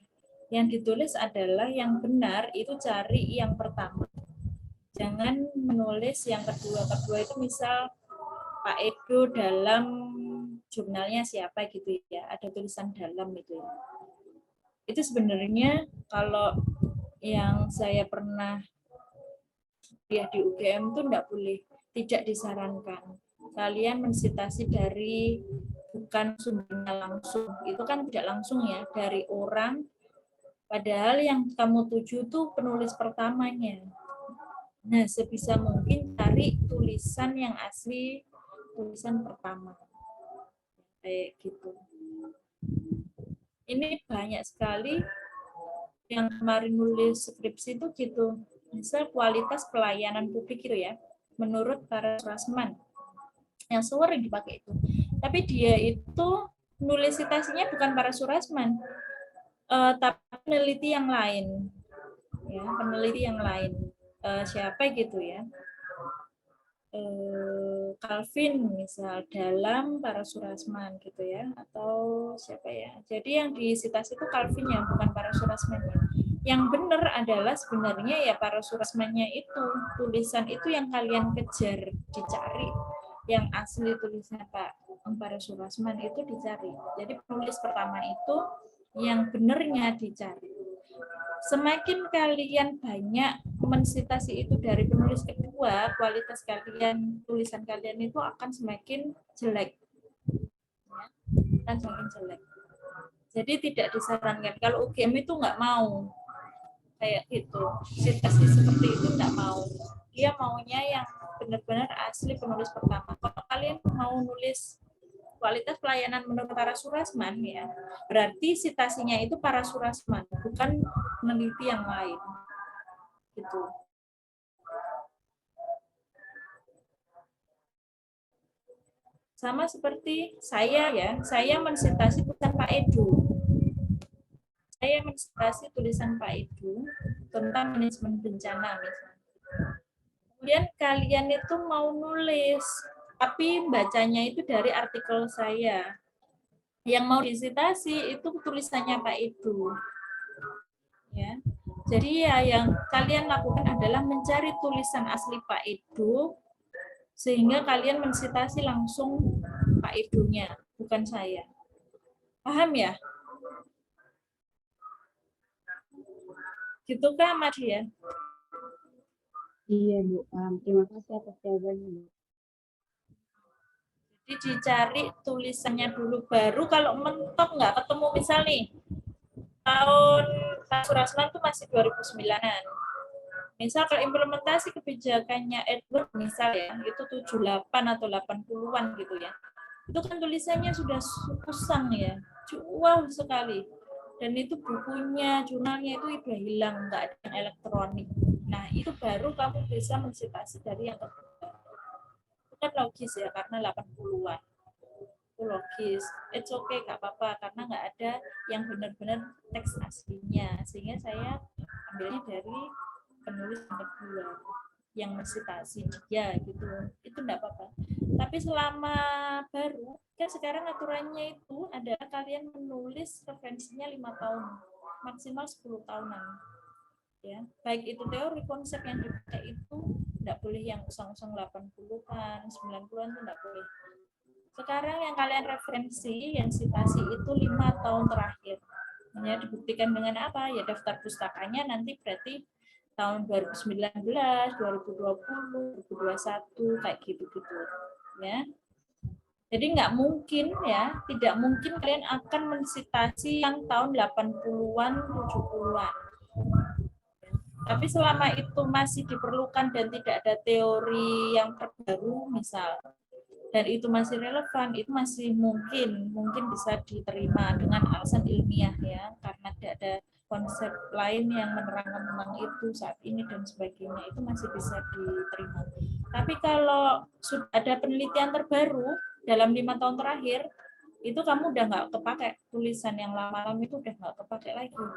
Yang ditulis adalah yang benar itu cari yang pertama. Jangan menulis yang kedua. Kedua itu misal Pak Edo dalam jurnalnya siapa gitu ya. Ada tulisan dalam itu ya. Itu sebenarnya kalau yang saya pernah kuliah di UGM itu enggak boleh, tidak disarankan. Kalian mensitasi dari bukan sumbernya langsung, itu kan tidak langsung ya, dari orang, padahal yang kamu tuju itu penulis pertamanya. Nah, sebisa mungkin cari tulisan yang asli, tulisan pertama. Kayak gitu. Ini banyak sekali yang kemarin nulis skripsi itu gitu. Misal kualitas pelayanan publik itu ya, menurut para Rasman. Yang sering dipakai itu. Tapi dia itu nulis citasinya bukan para Surasman, tapi peneliti yang lain. Ya, peneliti yang lain. Siapa gitu ya? Calvin misal dalam para Surasman gitu ya, atau siapa ya? Jadi yang disitasi itu Calvin ya, bukan para Surasman ya. Yang benar adalah sebenarnya ya para Surasmannya itu, tulisan itu yang kalian kejar, dicari. Yang asli tulisan para Surasman itu dicari. Jadi penulis pertama itu yang benernya dicari. Semakin kalian banyak mensitasi itu dari penulis kedua, kualitas kalian, tulisan kalian itu akan semakin jelek. Ya, akan semakin jelek. Jadi tidak disarankan. Kalau UGM itu nggak mau kayak gitu, citasi seperti itu nggak mau. Dia maunya yang benar-benar asli penulis pertama. Kalau kalian mau nulis kualitas pelayanan menurut para Surasman ya, berarti citasinya itu para Surasman, bukan peneliti yang lain. Gitu. Sama seperti saya ya, saya mensitasi tulisan Pak Edo. Saya mensitasi tulisan Pak Edo tentang manajemen bencana misalnya. Kemudian kalian itu mau nulis, tapi bacanya itu dari artikel saya. Yang mau disitasi itu tulisannya Pak Edo. Ya. Jadi ya yang kalian lakukan adalah mencari tulisan asli Pak Edo, sehingga kalian mensitasi langsung Pak Edo-nya, bukan saya. Paham ya? Gitu kah, Mas ya? Iya, Bu. Paham. Terima kasih atas jawabannya, Bu. Jadi dicari tulisannya dulu, baru kalau mentok nggak ketemu, misal nih, tahun Pak Surasman itu masih 2009-an. Misal kalau implementasi kebijakannya Edward misal ya, itu 78 atau 80-an gitu ya. Itu kan tulisannya sudah usang ya, jauh sekali. Dan itu bukunya, jurnalnya itu udah hilang, nggak ada yang elektronik. Nah, itu baru kamu bisa mensitasi dari yang kedua. Itu kan logis ya, karena 80-an. Itu logis. It's okay, nggak apa-apa, karena nggak ada yang benar-benar teks aslinya. Sehingga saya ambilnya dari penulis yang kedua, yang mensitasi dia gitu. Itu nggak apa-apa. Tapi selama baru, kan sekarang aturannya itu adalah kalian menulis referensinya 5 tahun, maksimal 10 tahunan. Ya, baik itu teori konsep yang dipakai itu tidak boleh yang usang-usang 80-an, 90-an itu tidak boleh. Sekarang yang kalian referensi, yang citasi itu 5 tahun terakhir. Ya, dibuktikan dengan apa? Ya daftar pustakanya nanti berarti tahun 2019, 2020, 2021 kayak gitu-gitu. Ya. Jadi nggak mungkin ya, tidak mungkin kalian akan mensitasi yang tahun 80-an, 70-an. Tapi selama itu masih diperlukan dan tidak ada teori yang terbaru misal, dan itu masih relevan, itu masih mungkin bisa diterima dengan alasan ilmiah ya, karena tidak ada konsep lain yang menerangkan tentang itu saat ini dan sebagainya, itu masih bisa diterima. Tapi kalau sudah ada penelitian terbaru dalam 5 tahun terakhir, itu kamu udah nggak kepakai, tulisan yang lama-lama itu udah nggak kepakai lagi.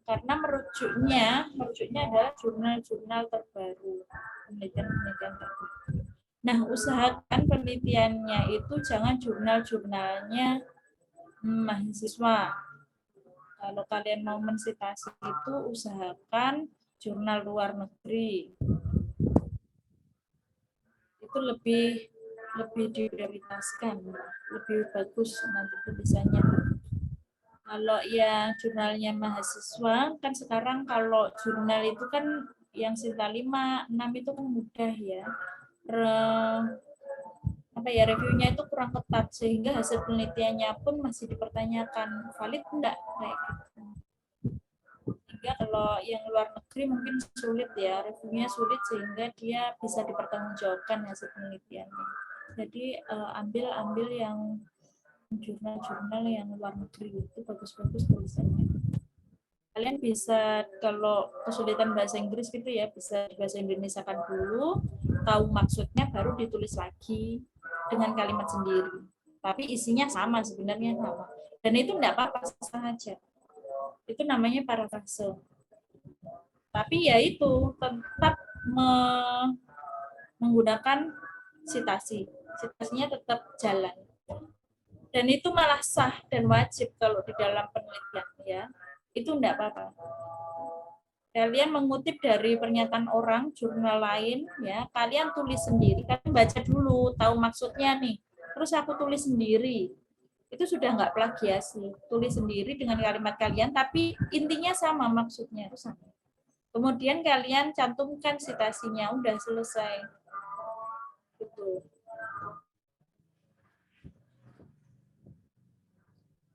Karena merujuknya adalah jurnal-jurnal terbaru, penelitian-penelitian terbaru. Nah, usahakan penelitiannya itu jangan jurnal-jurnalnya mahasiswa. Kalau kalian mau mensitasi itu usahakan jurnal luar negeri. Itu lebih diprioritaskan, lebih bagus nanti tulisannya. Kalau yang jurnalnya mahasiswa, kan sekarang kalau jurnal itu kan yang Sinta 5, 6 itu kan mudah ya. Reviewnya itu kurang ketat sehingga hasil penelitiannya pun masih dipertanyakan valid enggak kayak gitu. Sehingga kalau yang luar negeri mungkin sulit ya, reviewnya sulit sehingga dia bisa dipertanggungjawabkan hasil penelitiannya. Jadi ambil yang jurnal-jurnal yang luar negeri itu bagus-bagus tulisannya. Kalian bisa, kalau kesulitan bahasa Inggris gitu ya, bisa bahasa Indonesia kan dulu, tahu maksudnya baru ditulis lagi dengan kalimat sendiri. Tapi isinya sama sebenarnya sama. Dan itu enggak apa-apa, sah aja. Itu namanya parafrase. Tapi ya itu tetap menggunakan sitasi. Sitasinya tetap jalan. Dan itu malah sah dan wajib kalau di dalam penelitian ya. Itu enggak apa-apa. Kalian mengutip dari pernyataan orang, jurnal lain, ya, kalian tulis sendiri, kalian baca dulu, tahu maksudnya nih, terus aku tulis sendiri, itu sudah enggak plagiasi, tulis sendiri dengan kalimat kalian, tapi intinya sama maksudnya, itu sama. Kemudian kalian cantumkan sitasinya, udah selesai. Gitu.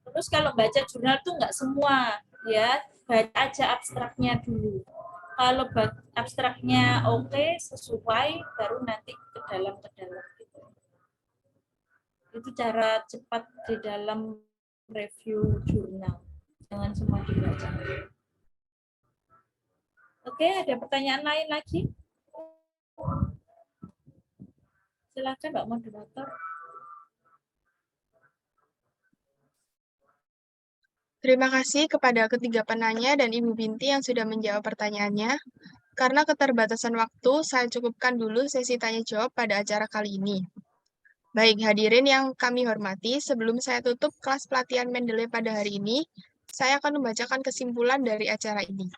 Terus kalau baca jurnal tuh enggak semua, ya, baca aja abstraknya dulu. Kalau abstraknya oke, sesuai, baru nanti ke dalam gitu. Itu cara cepat di dalam review jurnal. Jangan semua dibaca. Oke, ada pertanyaan lain lagi? Silakan Mbak Moderator. Terima kasih kepada ketiga penanya dan Ibu Binti yang sudah menjawab pertanyaannya. Karena keterbatasan waktu, saya cukupkan dulu sesi tanya jawab pada acara kali ini. Baik, hadirin yang kami hormati, sebelum saya tutup kelas pelatihan Mendeley pada hari ini, saya akan membacakan kesimpulan dari acara ini.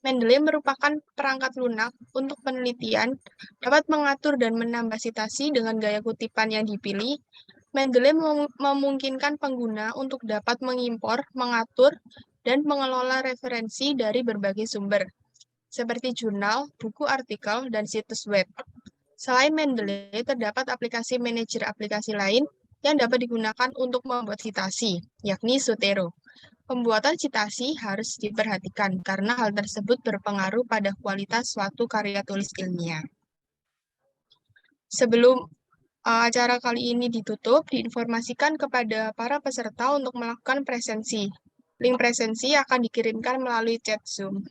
Mendeley merupakan perangkat lunak untuk penelitian, dapat mengatur dan menambah sitasi dengan gaya kutipan yang dipilih. Mendeley memungkinkan pengguna untuk dapat mengimpor, mengatur, dan mengelola referensi dari berbagai sumber, seperti jurnal, buku artikel, dan situs web. Selain Mendeley, terdapat aplikasi manajer aplikasi lain yang dapat digunakan untuk membuat citasi, yakni Zotero. Pembuatan citasi harus diperhatikan karena hal tersebut berpengaruh pada kualitas suatu karya tulis ilmiah. Sebelum acara kali ini ditutup, diinformasikan kepada para peserta untuk melakukan presensi. Link presensi akan dikirimkan melalui chat Zoom.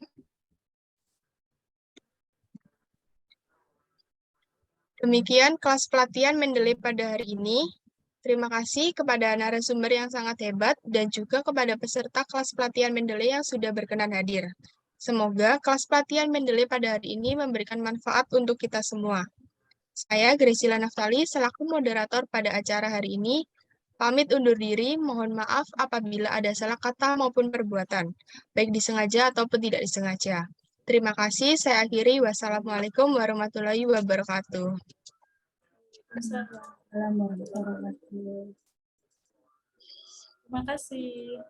Demikian kelas pelatihan Mendeley pada hari ini. Terima kasih kepada narasumber yang sangat hebat dan juga kepada peserta kelas pelatihan Mendeley yang sudah berkenan hadir. Semoga kelas pelatihan Mendeley pada hari ini memberikan manfaat untuk kita semua. Saya, Graciela Naftali, selaku moderator pada acara hari ini, pamit undur diri, mohon maaf apabila ada salah kata maupun perbuatan, baik disengaja ataupun tidak disengaja. Terima kasih, saya akhiri. Wassalamualaikum warahmatullahi wabarakatuh. Terima kasih.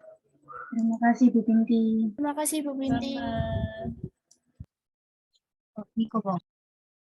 Terima kasih Bu Binti. Terima kasih Bu Binti. Sama. Niko,